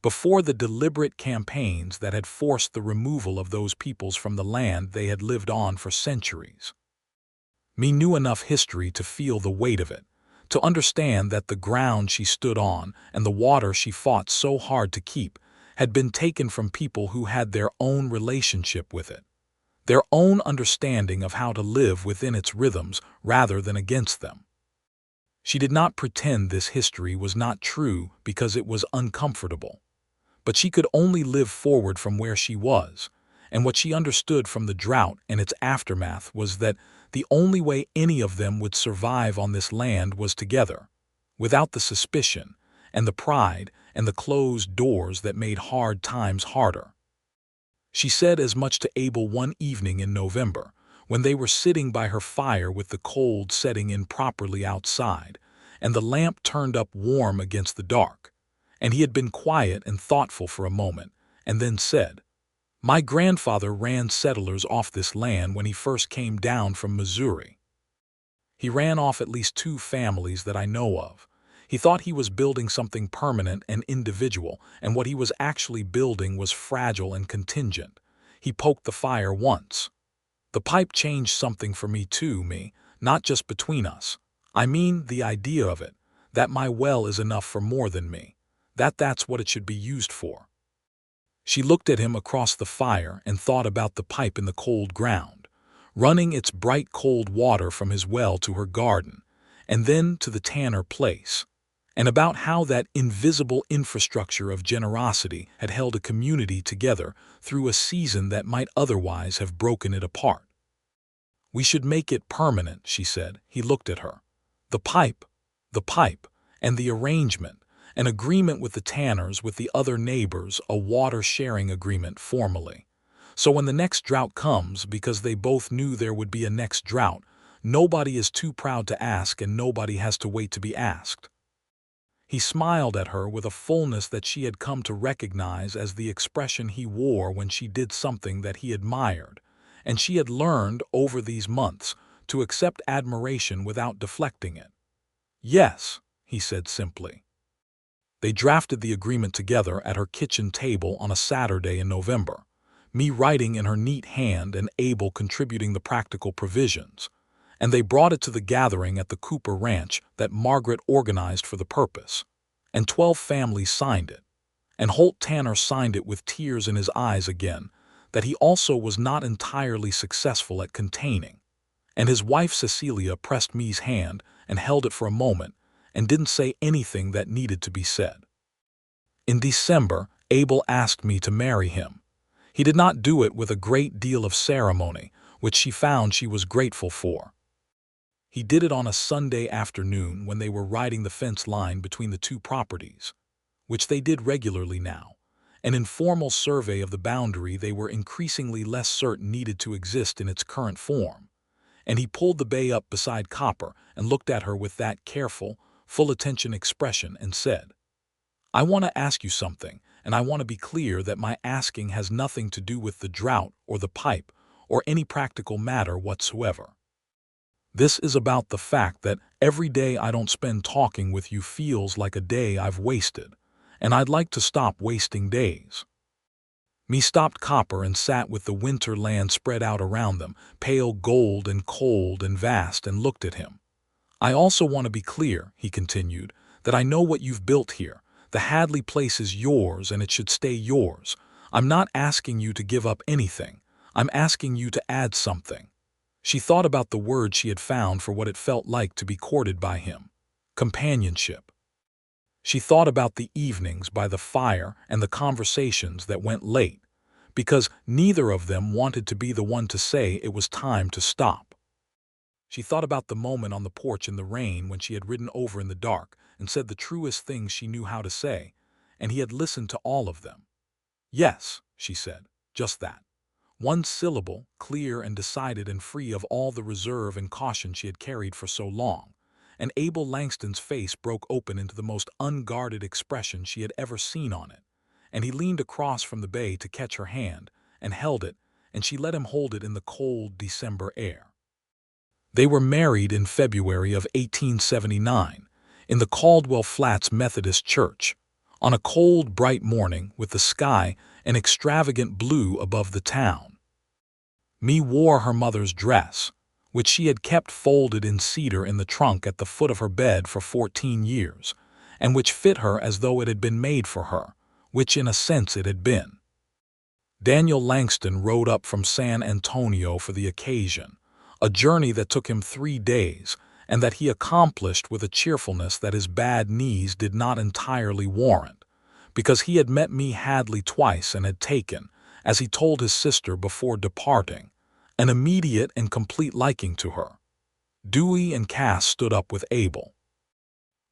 before the deliberate campaigns that had forced the removal of those peoples from the land they had lived on for centuries. Mae knew enough history to feel the weight of it, to understand that the ground she stood on and the water she fought so hard to keep had been taken from people who had their own relationship with it, their own understanding of how to live within its rhythms rather than against them. She did not pretend this history was not true because it was uncomfortable, but she could only live forward from where she was, and what she understood from the drought and its aftermath was that the only way any of them would survive on this land was together, without the suspicion and the pride and the closed doors that made hard times harder. She said as much to Abel one evening in November, when they were sitting by her fire with the cold setting in properly outside, and the lamp turned up warm against the dark, and he had been quiet and thoughtful for a moment, and then said, "My grandfather ran settlers off this land when he first came down from Missouri. He ran off at least 2 families that I know of. He thought he was building something permanent and individual, and what he was actually building was fragile and contingent. He poked the fire once. The pipe changed something for me too, not just between us. I mean the idea of it, that my well is enough for more than me, that's what it should be used for." She looked at him across the fire and thought about the pipe in the cold ground, running its bright cold water from his well to her garden, and then to the Tanner place, and about how that invisible infrastructure of generosity had held a community together through a season that might otherwise have broken it apart. "We should make it permanent," she said. He looked at her. The pipe, and the arrangement, an agreement with the Tanners, with the other neighbors, a water-sharing agreement formally. So when the next drought comes, because they both knew there would be a next drought, nobody is too proud to ask and nobody has to wait to be asked. He smiled at her with a fullness that she had come to recognize as the expression he wore when she did something that he admired, and she had learned, over these months, to accept admiration without deflecting it. "Yes," he said simply. They drafted the agreement together at her kitchen table on a Saturday in November, me writing in her neat hand and Abel contributing the practical provisions, and they brought it to the gathering at the Cooper Ranch that Margaret organized for the purpose, and 12 families signed it, and Holt Tanner signed it with tears in his eyes again, that he also was not entirely successful at containing, and his wife Cecilia pressed me's hand and held it for a moment and didn't say anything that needed to be said. In December, Abel asked me to marry him. He did not do it with a great deal of ceremony, which she found she was grateful for. He did it on a Sunday afternoon when they were riding the fence line between the two properties, which they did regularly now, an informal survey of the boundary they were increasingly less certain needed to exist in its current form, and he pulled the bay up beside Copper and looked at her with that careful, full-attention expression and said, "I want to ask you something, and I want to be clear that my asking has nothing to do with the drought or the pipe or any practical matter whatsoever. This is about the fact that every day I don't spend talking with you feels like a day I've wasted, and I'd like to stop wasting days." Me stopped Copper and sat with the winter land spread out around them, pale gold and cold and vast, and looked at him. "I also want to be clear," he continued, "that I know what you've built here. The Hadley place is yours and it should stay yours. I'm not asking you to give up anything. I'm asking you to add something." She thought about the word she had found for what it felt like to be courted by him: companionship. She thought about the evenings by the fire and the conversations that went late, because neither of them wanted to be the one to say it was time to stop. She thought about the moment on the porch in the rain when she had ridden over in the dark and said the truest things she knew how to say, and he had listened to all of them. "Yes," she said, "just that." One syllable, clear and decided and free of all the reserve and caution she had carried for so long, and Abel Langston's face broke open into the most unguarded expression she had ever seen on it, and he leaned across from the bay to catch her hand, and held it, and she let him hold it in the cold December air. They were married in February of 1879, in the Caldwell Flats Methodist Church, on a cold, bright morning with the sky an extravagant blue above the town. Me wore her mother's dress, which she had kept folded in cedar in the trunk at the foot of her bed for 14 years, and which fit her as though it had been made for her, which in a sense it had been. Daniel Langston rode up from San Antonio for the occasion, a journey that took him 3 days, and that he accomplished with a cheerfulness that his bad knees did not entirely warrant, because he had met Mae Hadley twice and had taken, as he told his sister before departing, an immediate and complete liking to her. Dewey and Cass stood up with Abel.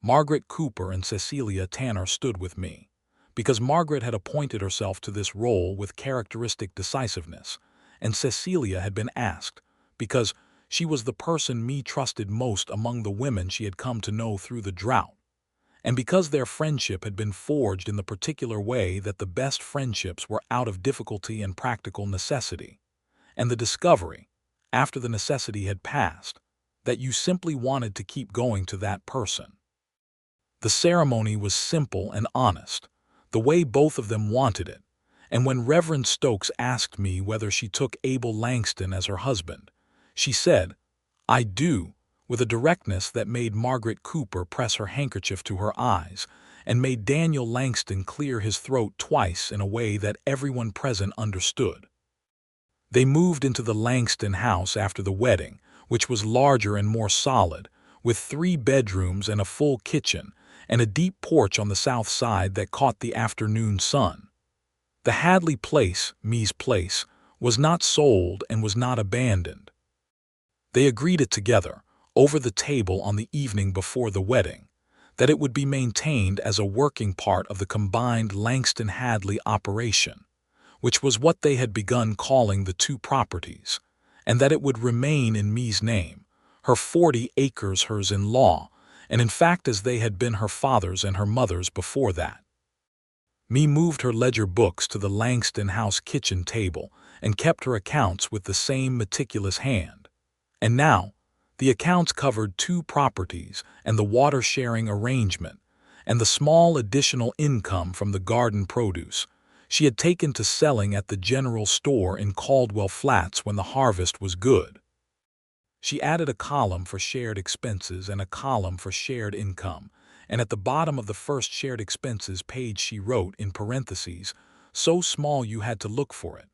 Margaret Cooper and Cecilia Tanner stood with me, because Margaret had appointed herself to this role with characteristic decisiveness, and Cecilia had been asked, because she was the person me trusted most among the women she had come to know through the drought, and because their friendship had been forged in the particular way that the best friendships were out of difficulty and practical necessity, and the discovery, after the necessity had passed, that you simply wanted to keep going to that person. The ceremony was simple and honest, the way both of them wanted it, and when Reverend Stokes asked me whether she took Abel Langston as her husband, she said, "I do," with a directness that made Margaret Cooper press her handkerchief to her eyes and made Daniel Langston clear his throat twice in a way that everyone present understood. They moved into the Langston house after the wedding, which was larger and more solid, with 3 bedrooms and a full kitchen, and a deep porch on the south side that caught the afternoon sun. The Hadley place, Mae's place, was not sold and was not abandoned. They agreed it together, over the table on the evening before the wedding, that it would be maintained as a working part of the combined Langston-Hadley operation, which was what they had begun calling the two properties, and that it would remain in Mae's name, her 40 acres hers-in-law, and in fact as they had been her father's and her mother's before that. Mae moved her ledger books to the Langston house kitchen table and kept her accounts with the same meticulous hand. And now, the accounts covered two properties and the water-sharing arrangement, and the small additional income from the garden produce she had taken to selling at the general store in Caldwell Flats when the harvest was good. She added a column for shared expenses and a column for shared income, and at the bottom of the first shared expenses page she wrote in parentheses, so small you had to look for it,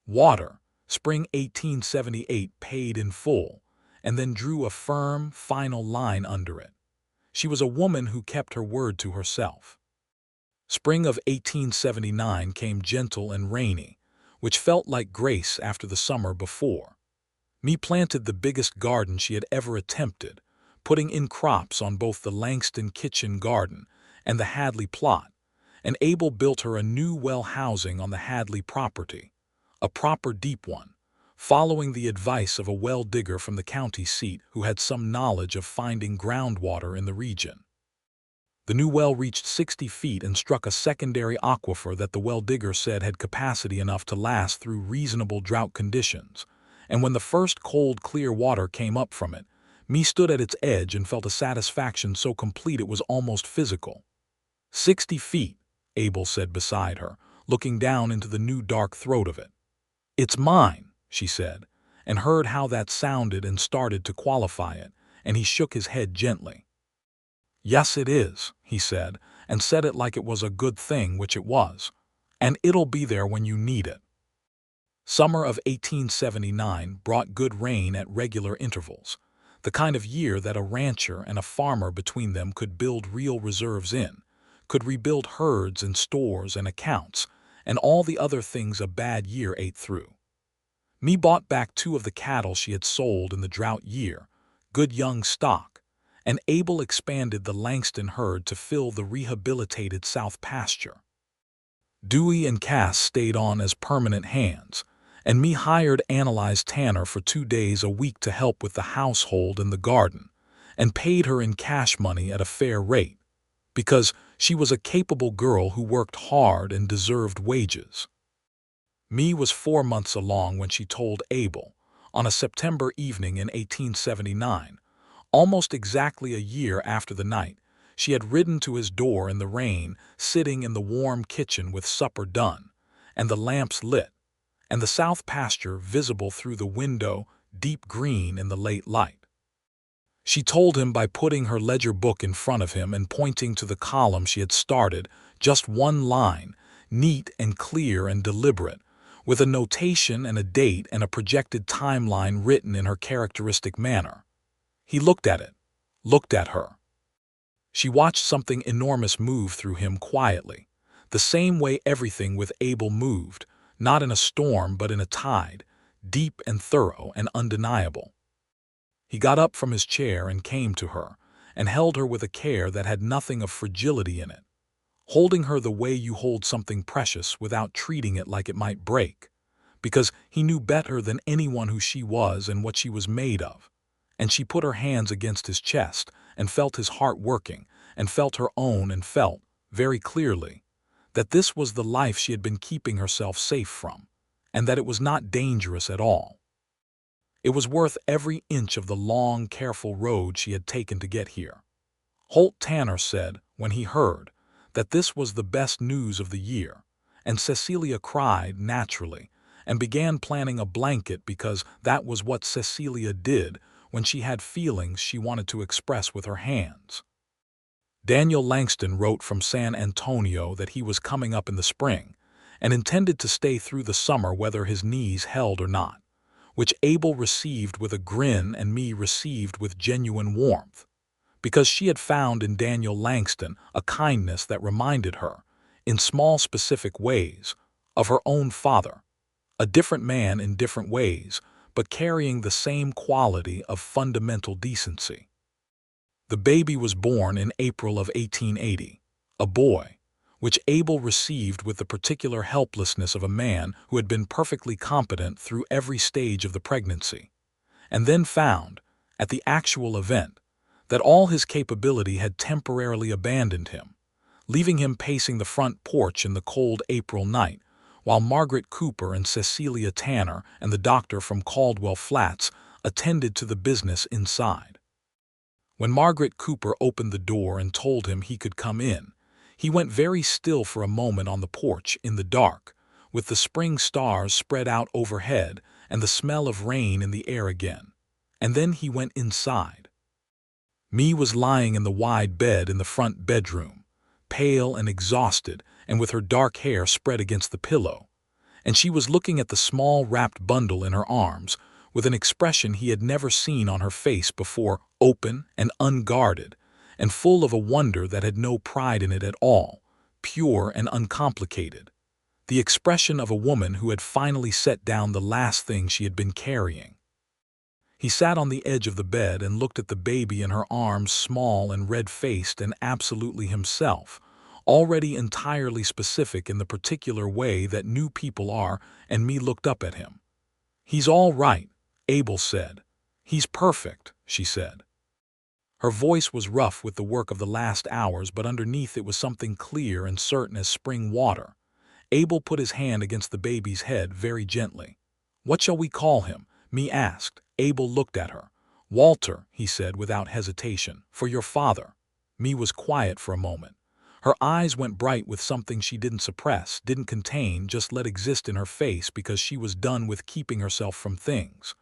"Water, spring 1878 paid in full," and then drew a firm, final line under it. She was a woman who kept her word to herself. Spring of 1879 came gentle and rainy, which felt like grace after the summer before. Mae planted the biggest garden she had ever attempted, putting in crops on both the Langston kitchen garden and the Hadley plot, and Abel built her a new well housing on the Hadley property, a proper deep one, following the advice of a well digger from the county seat who had some knowledge of finding groundwater in the region. The new well reached 60 feet and struck a secondary aquifer that the well digger said had capacity enough to last through reasonable drought conditions, and when the first cold, clear water came up from it, Mae stood at its edge and felt a satisfaction so complete it was almost physical. 60 feet, Abel said beside her, looking down into the new dark throat of it. "It's mine," she said, and heard how that sounded and started to qualify it, and he shook his head gently. "Yes, it is," he said it like it was a good thing, which it was, "and it'll be there when you need it." Summer of 1879 brought good rain at regular intervals, the kind of year that a rancher and a farmer between them could build real reserves in, could rebuild herds and stores and accounts, and all the other things a bad year ate through. Mae bought back 2 of the cattle she had sold in the drought year, good young stock, and Abel expanded the Langston herd to fill the rehabilitated south pasture. Dewey and Cass stayed on as permanent hands, and Mae hired Analyze Tanner for 2 days a week to help with the household and the garden, and paid her in cash money at a fair rate, because she was a capable girl who worked hard and deserved wages. Mae was 4 months along when she told Abel, on a September evening in 1879, almost exactly a year after the night, she had ridden to his door in the rain, sitting in the warm kitchen with supper done, and the lamps lit, and the south pasture visible through the window, deep green in the late light. She told him by putting her ledger book in front of him and pointing to the column she had started, just one line, neat and clear and deliberate, with a notation and a date and a projected timeline written in her characteristic manner. He looked at it, looked at her. She watched something enormous move through him quietly, the same way everything with Abel moved, not in a storm but in a tide, deep and thorough and undeniable. He got up from his chair and came to her, and held her with a care that had nothing of fragility in it, holding her the way you hold something precious without treating it like it might break, because he knew better than anyone who she was and what she was made of, and she put her hands against his chest and felt his heart working, and felt her own and felt, very clearly, that this was the life she had been keeping herself safe from, and that it was not dangerous at all. It was worth every inch of the long, careful road she had taken to get here. Holt Tanner said, when he heard, that this was the best news of the year, and Cecilia cried naturally, and began planning a blanket because that was what Cecilia did when she had feelings she wanted to express with her hands. Daniel Langston wrote from San Antonio that he was coming up in the spring, and intended to stay through the summer whether his knees held or not, which Abel received with a grin and Mae received with genuine warmth, because she had found in Daniel Langston a kindness that reminded her, in small specific ways, of her own father, a different man in different ways, but carrying the same quality of fundamental decency. The baby was born in April of 1880, a boy, which Abel received with the particular helplessness of a man who had been perfectly competent through every stage of the pregnancy, and then found, at the actual event, that all his capability had temporarily abandoned him, leaving him pacing the front porch in the cold April night, while Margaret Cooper and Cecilia Tanner and the doctor from Caldwell Flats attended to the business inside. When Margaret Cooper opened the door and told him he could come in, he went very still for a moment on the porch in the dark, with the spring stars spread out overhead and the smell of rain in the air again, and then he went inside. Mae was lying in the wide bed in the front bedroom, pale and exhausted and with her dark hair spread against the pillow, and she was looking at the small wrapped bundle in her arms with an expression he had never seen on her face before, open and unguarded, and full of a wonder that had no pride in it at all, pure and uncomplicated, the expression of a woman who had finally set down the last thing she had been carrying. He sat on the edge of the bed and looked at the baby in her arms, small and red-faced and absolutely himself, already entirely specific in the particular way that new people are, and Mae looked up at him. "He's all right," Abel said. "He's perfect," she said. Her voice was rough with the work of the last hours, but underneath it was something clear and certain as spring water. Abel put his hand against the baby's head very gently. "What shall we call him?" Mae asked. Abel looked at her. "Walter," he said without hesitation, "for your father." Mae was quiet for a moment. Her eyes went bright with something she didn't suppress, didn't contain, just let exist in her face because she was done with keeping herself from things.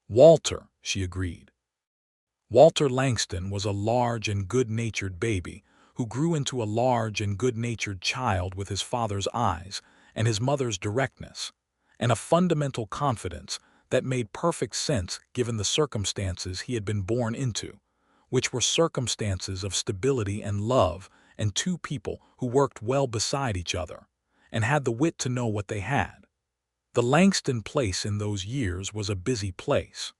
"Walter," she agreed. Walter Langston was a large and good-natured baby who grew into a large and good-natured child with his father's eyes and his mother's directness, and a fundamental confidence that made perfect sense given the circumstances he had been born into, which were circumstances of stability and love and two people who worked well beside each other and had the wit to know what they had. The Langston place in those years was a busy place.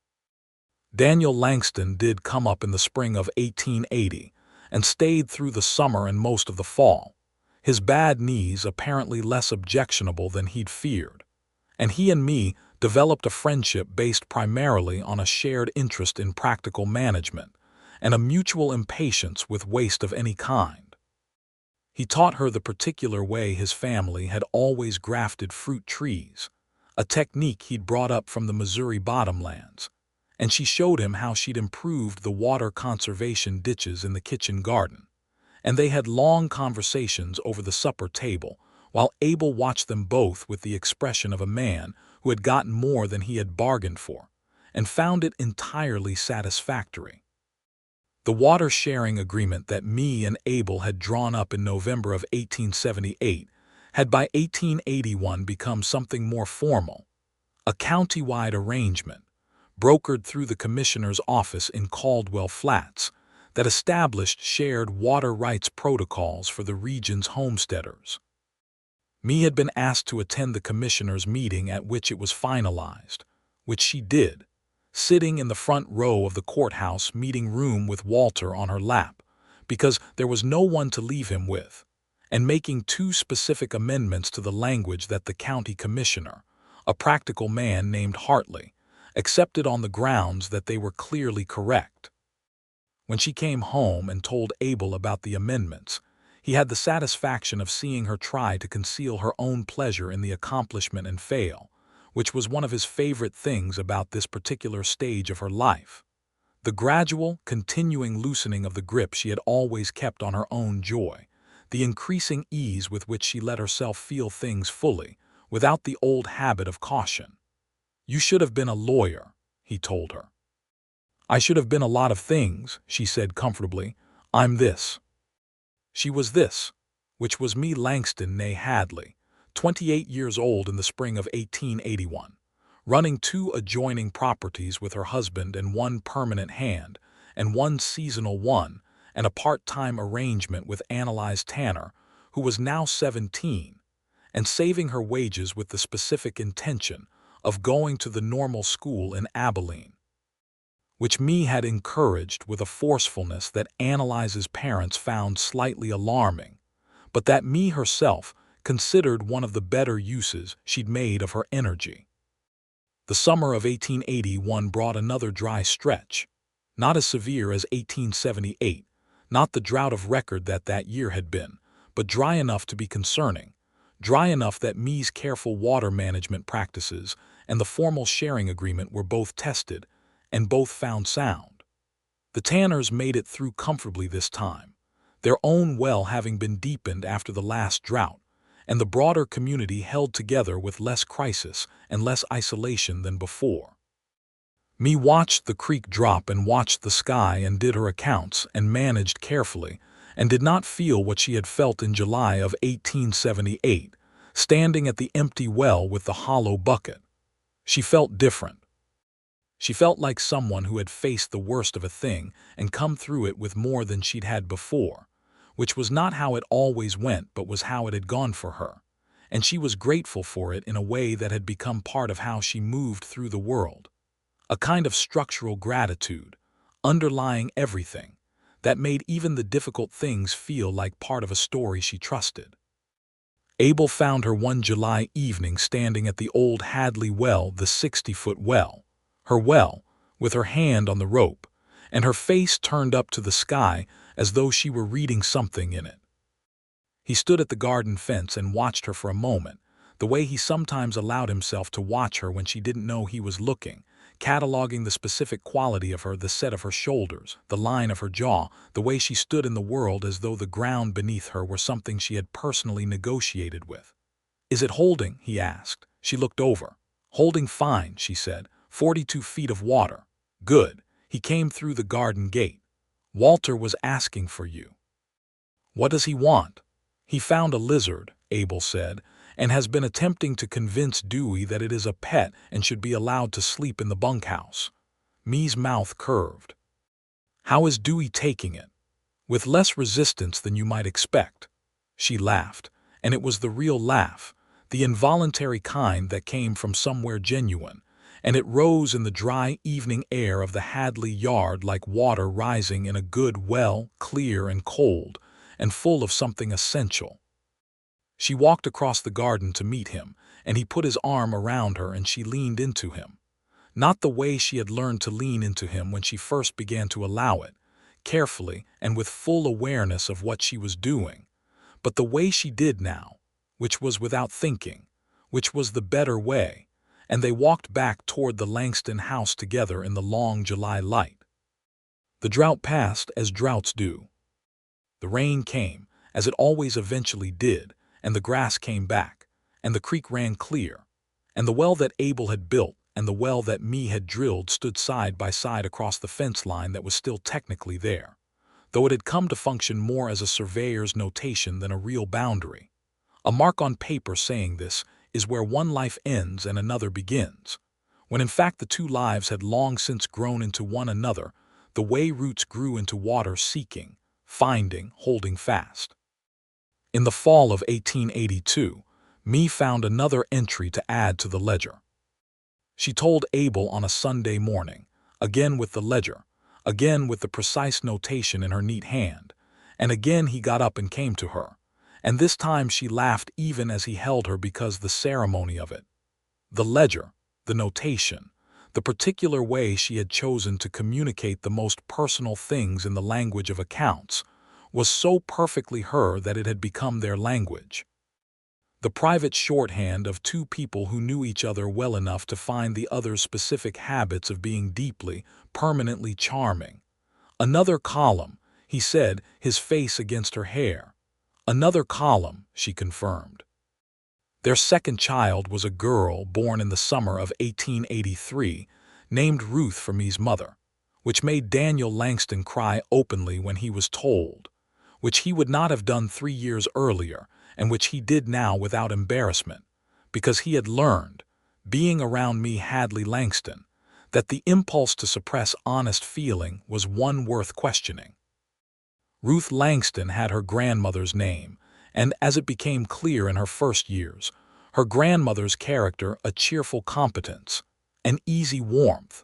Daniel Langston did come up in the spring of 1880 and stayed through the summer and most of the fall, his bad knees apparently less objectionable than he'd feared, and he and Mae developed a friendship based primarily on a shared interest in practical management and a mutual impatience with waste of any kind. He taught her the particular way his family had always grafted fruit trees, a technique he'd brought up from the Missouri bottomlands, and she showed him how she'd improved the water conservation ditches in the kitchen garden, and they had long conversations over the supper table while Abel watched them both with the expression of a man who had gotten more than he had bargained for and found it entirely satisfactory. The water-sharing agreement that Mae and Abel had drawn up in November of 1878 had by 1881 become something more formal, a county-wide arrangement, brokered through the commissioner's office in Caldwell Flats, that established shared water rights protocols for the region's homesteaders. Mae had been asked to attend the commissioner's meeting at which it was finalized, which she did, sitting in the front row of the courthouse meeting room with Walter on her lap, because there was no one to leave him with, and making two specific amendments to the language that the county commissioner, a practical man named Hartley, accepted on the grounds that they were clearly correct. When she came home and told Abel about the amendments, he had the satisfaction of seeing her try to conceal her own pleasure in the accomplishment and fail, which was one of his favorite things about this particular stage of her life. The gradual, continuing loosening of the grip she had always kept on her own joy, the increasing ease with which she let herself feel things fully, without the old habit of caution. "You should have been a lawyer," he told her. "I should have been a lot of things," she said comfortably. "I'm this." She was this, which was Mae Langston Mae Hadley, 28 years old in the spring of 1881, running 2 adjoining properties with her husband and 1 permanent hand and 1 seasonal one and a part-time arrangement with Annalise Tanner, who was now 17, and saving her wages with the specific intention of going to the normal school in Abilene, which Mae had encouraged with a forcefulness that Annalise's parents found slightly alarming, but that Mae herself considered one of the better uses she'd made of her energy. The summer of 1881 brought another dry stretch, not as severe as 1878, not the drought of record that year had been, but dry enough to be concerning, dry enough that Mae's careful water management practices and the formal sharing agreement were both tested and both found sound. The Tanners made it through comfortably this time, their own well having been deepened after the last drought, and the broader community held together with less crisis and less isolation than before. Mae watched the creek drop and watched the sky and did her accounts and managed carefully, and did not feel what she had felt in July of 1878, standing at the empty well with the hollow bucket. She felt different. She felt like someone who had faced the worst of a thing and come through it with more than she'd had before, which was not how it always went but was how it had gone for her, and she was grateful for it in a way that had become part of how she moved through the world. A kind of structural gratitude, underlying everything, that made even the difficult things feel like part of a story she trusted. Abel found her one July evening standing at the old Hadley well, the 60-foot well, her well, with her hand on the rope, and her face turned up to the sky as though she were reading something in it. He stood at the garden fence and watched her for a moment, the way he sometimes allowed himself to watch her when she didn't know he was looking, cataloging the specific quality of her, the set of her shoulders, the line of her jaw, the way she stood in the world as though the ground beneath her were something she had personally negotiated with. "Is it holding?" he asked. She looked over. "Holding fine," she said. 42 feet of water. Good." He came through the garden gate. "Walter was asking for you." "What does he want?" "He found a lizard," Abel said, "and has been attempting to convince Dewey that it is a pet and should be allowed to sleep in the bunkhouse." Mae's mouth curved. "How is Dewey taking it?" "With less resistance than you might expect." She laughed, and it was the real laugh, the involuntary kind that came from somewhere genuine, and it rose in the dry evening air of the Hadley yard like water rising in a good well, clear and cold, and full of something essential. She walked across the garden to meet him, and he put his arm around her and she leaned into him. Not the way she had learned to lean into him when she first began to allow it, carefully and with full awareness of what she was doing, but the way she did now, which was without thinking, which was the better way, and they walked back toward the Langston house together in the long July light. The drought passed as droughts do. The rain came, as it always eventually did, and the grass came back, and the creek ran clear, and the well that Abel had built and the well that Mae had drilled stood side by side across the fence line that was still technically there, though it had come to function more as a surveyor's notation than a real boundary. A mark on paper saying this is where one life ends and another begins, when in fact the two lives had long since grown into one another, the way roots grew into water, seeking, finding, holding fast. In the fall of 1882, Mae found another entry to add to the ledger. She told Abel on a Sunday morning, again with the ledger, again with the precise notation in her neat hand, and again he got up and came to her, and this time she laughed even as he held her because the ceremony of it, the ledger, the notation, the particular way she had chosen to communicate the most personal things in the language of accounts, was so perfectly her that it had become their language. The private shorthand of two people who knew each other well enough to find the other's specific habits of being deeply, permanently charming. "Another column," he said, his face against her hair. "Another column," she confirmed. Their second child was a girl born in the summer of 1883, named Ruth for Mae's mother, which made Daniel Langston cry openly when he was told, which he would not have done 3 years earlier, and which he did now without embarrassment, because he had learned, being around Mae Hadley Langston, that the impulse to suppress honest feeling was one worth questioning. Ruth Langston had her grandmother's name, and as it became clear in her first years, her grandmother's character a cheerful competence, an easy warmth,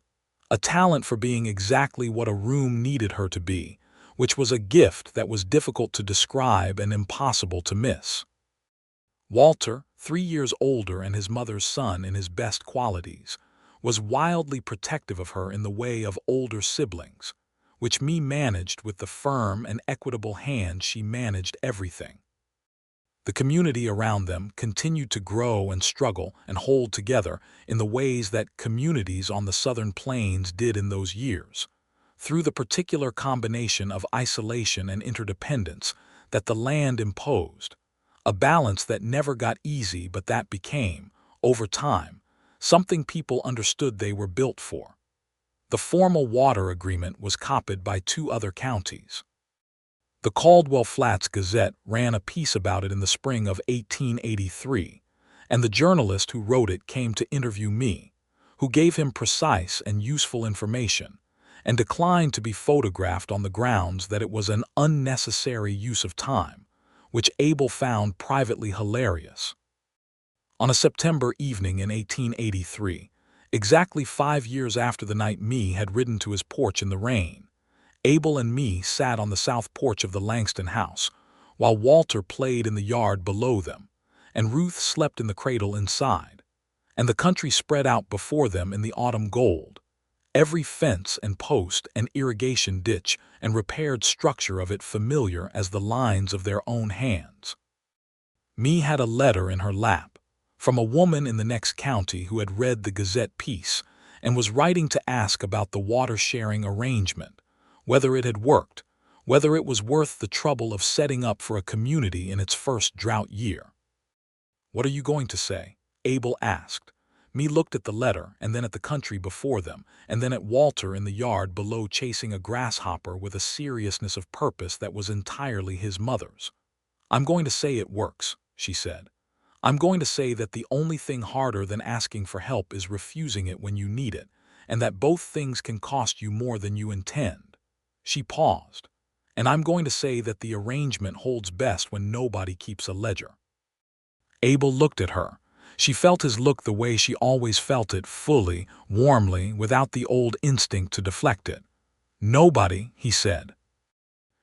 a talent for being exactly what a room needed her to be, which was a gift that was difficult to describe and impossible to miss. Walter, 3 years older and his mother's son in his best qualities, was wildly protective of her in the way of older siblings, which Mae managed with the firm and equitable hand she managed everything. The community around them continued to grow and struggle and hold together in the ways that communities on the southern plains did in those years, through the particular combination of isolation and interdependence that the land imposed, a balance that never got easy but that became, over time, something people understood they were built for. The formal water agreement was copied by 2 other counties. The Caldwell Flats Gazette ran a piece about it in the spring of 1883, and the journalist who wrote it came to interview me, who gave him precise and useful information, and declined to be photographed on the grounds that it was an unnecessary use of time, which Abel found privately hilarious. On a September evening in 1883, exactly 5 years after the night Mae had ridden to his porch in the rain, Abel and Mae sat on the south porch of the Langston house, while Walter played in the yard below them, and Ruth slept in the cradle inside, and the country spread out before them in the autumn gold, every fence and post and irrigation ditch and repaired structure of it familiar as the lines of their own hands. Mae had a letter in her lap, from a woman in the next county who had read the Gazette piece and was writing to ask about the water-sharing arrangement, whether it had worked, whether it was worth the trouble of setting up for a community in its first drought year. "What are you going to say?" Abel asked. Mae looked at the letter and then at the country before them and then at Walter in the yard below chasing a grasshopper with a seriousness of purpose that was entirely his mother's. "I'm going to say it works," she said. "I'm going to say that the only thing harder than asking for help is refusing it when you need it, and that both things can cost you more than you intend." She paused. "And I'm going to say that the arrangement holds best when nobody keeps a ledger." Abel looked at her. She felt his look the way she always felt it, fully, warmly, without the old instinct to deflect it. "Nobody," he said.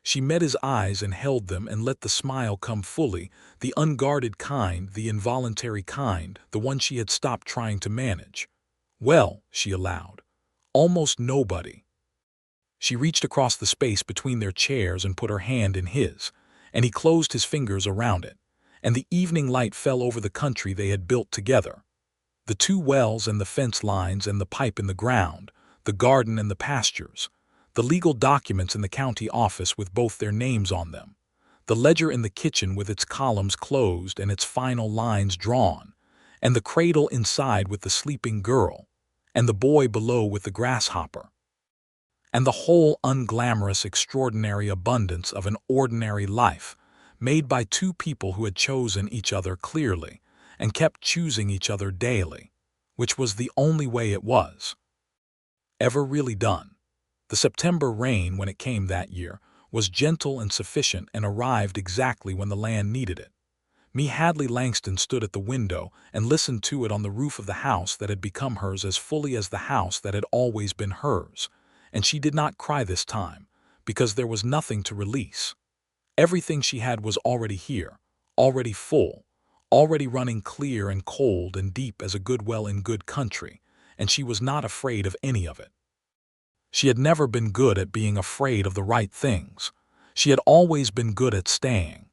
She met his eyes and held them and let the smile come fully, the unguarded kind, the involuntary kind, the one she had stopped trying to manage. "Well," she allowed, "almost nobody." She reached across the space between their chairs and put her hand in his, and he closed his fingers around it, and the evening light fell over the country they had built together. The 2 wells and the fence lines and the pipe in the ground, the garden and the pastures, the legal documents in the county office with both their names on them, the ledger in the kitchen with its columns closed and its final lines drawn, and the cradle inside with the sleeping girl, and the boy below with the grasshopper, and the whole unglamorous, extraordinary abundance of an ordinary life, made by 2 people who had chosen each other clearly and kept choosing each other daily, which was the only way it was ever really done. The September rain, when it came that year, was gentle and sufficient and arrived exactly when the land needed it. Mae Hadley Langston stood at the window and listened to it on the roof of the house that had become hers as fully as the house that had always been hers, and she did not cry this time, because there was nothing to release. Everything she had was already here, already full, already running clear and cold and deep as a good well in good country, and she was not afraid of any of it. She had never been good at being afraid of the right things. She had always been good at staying.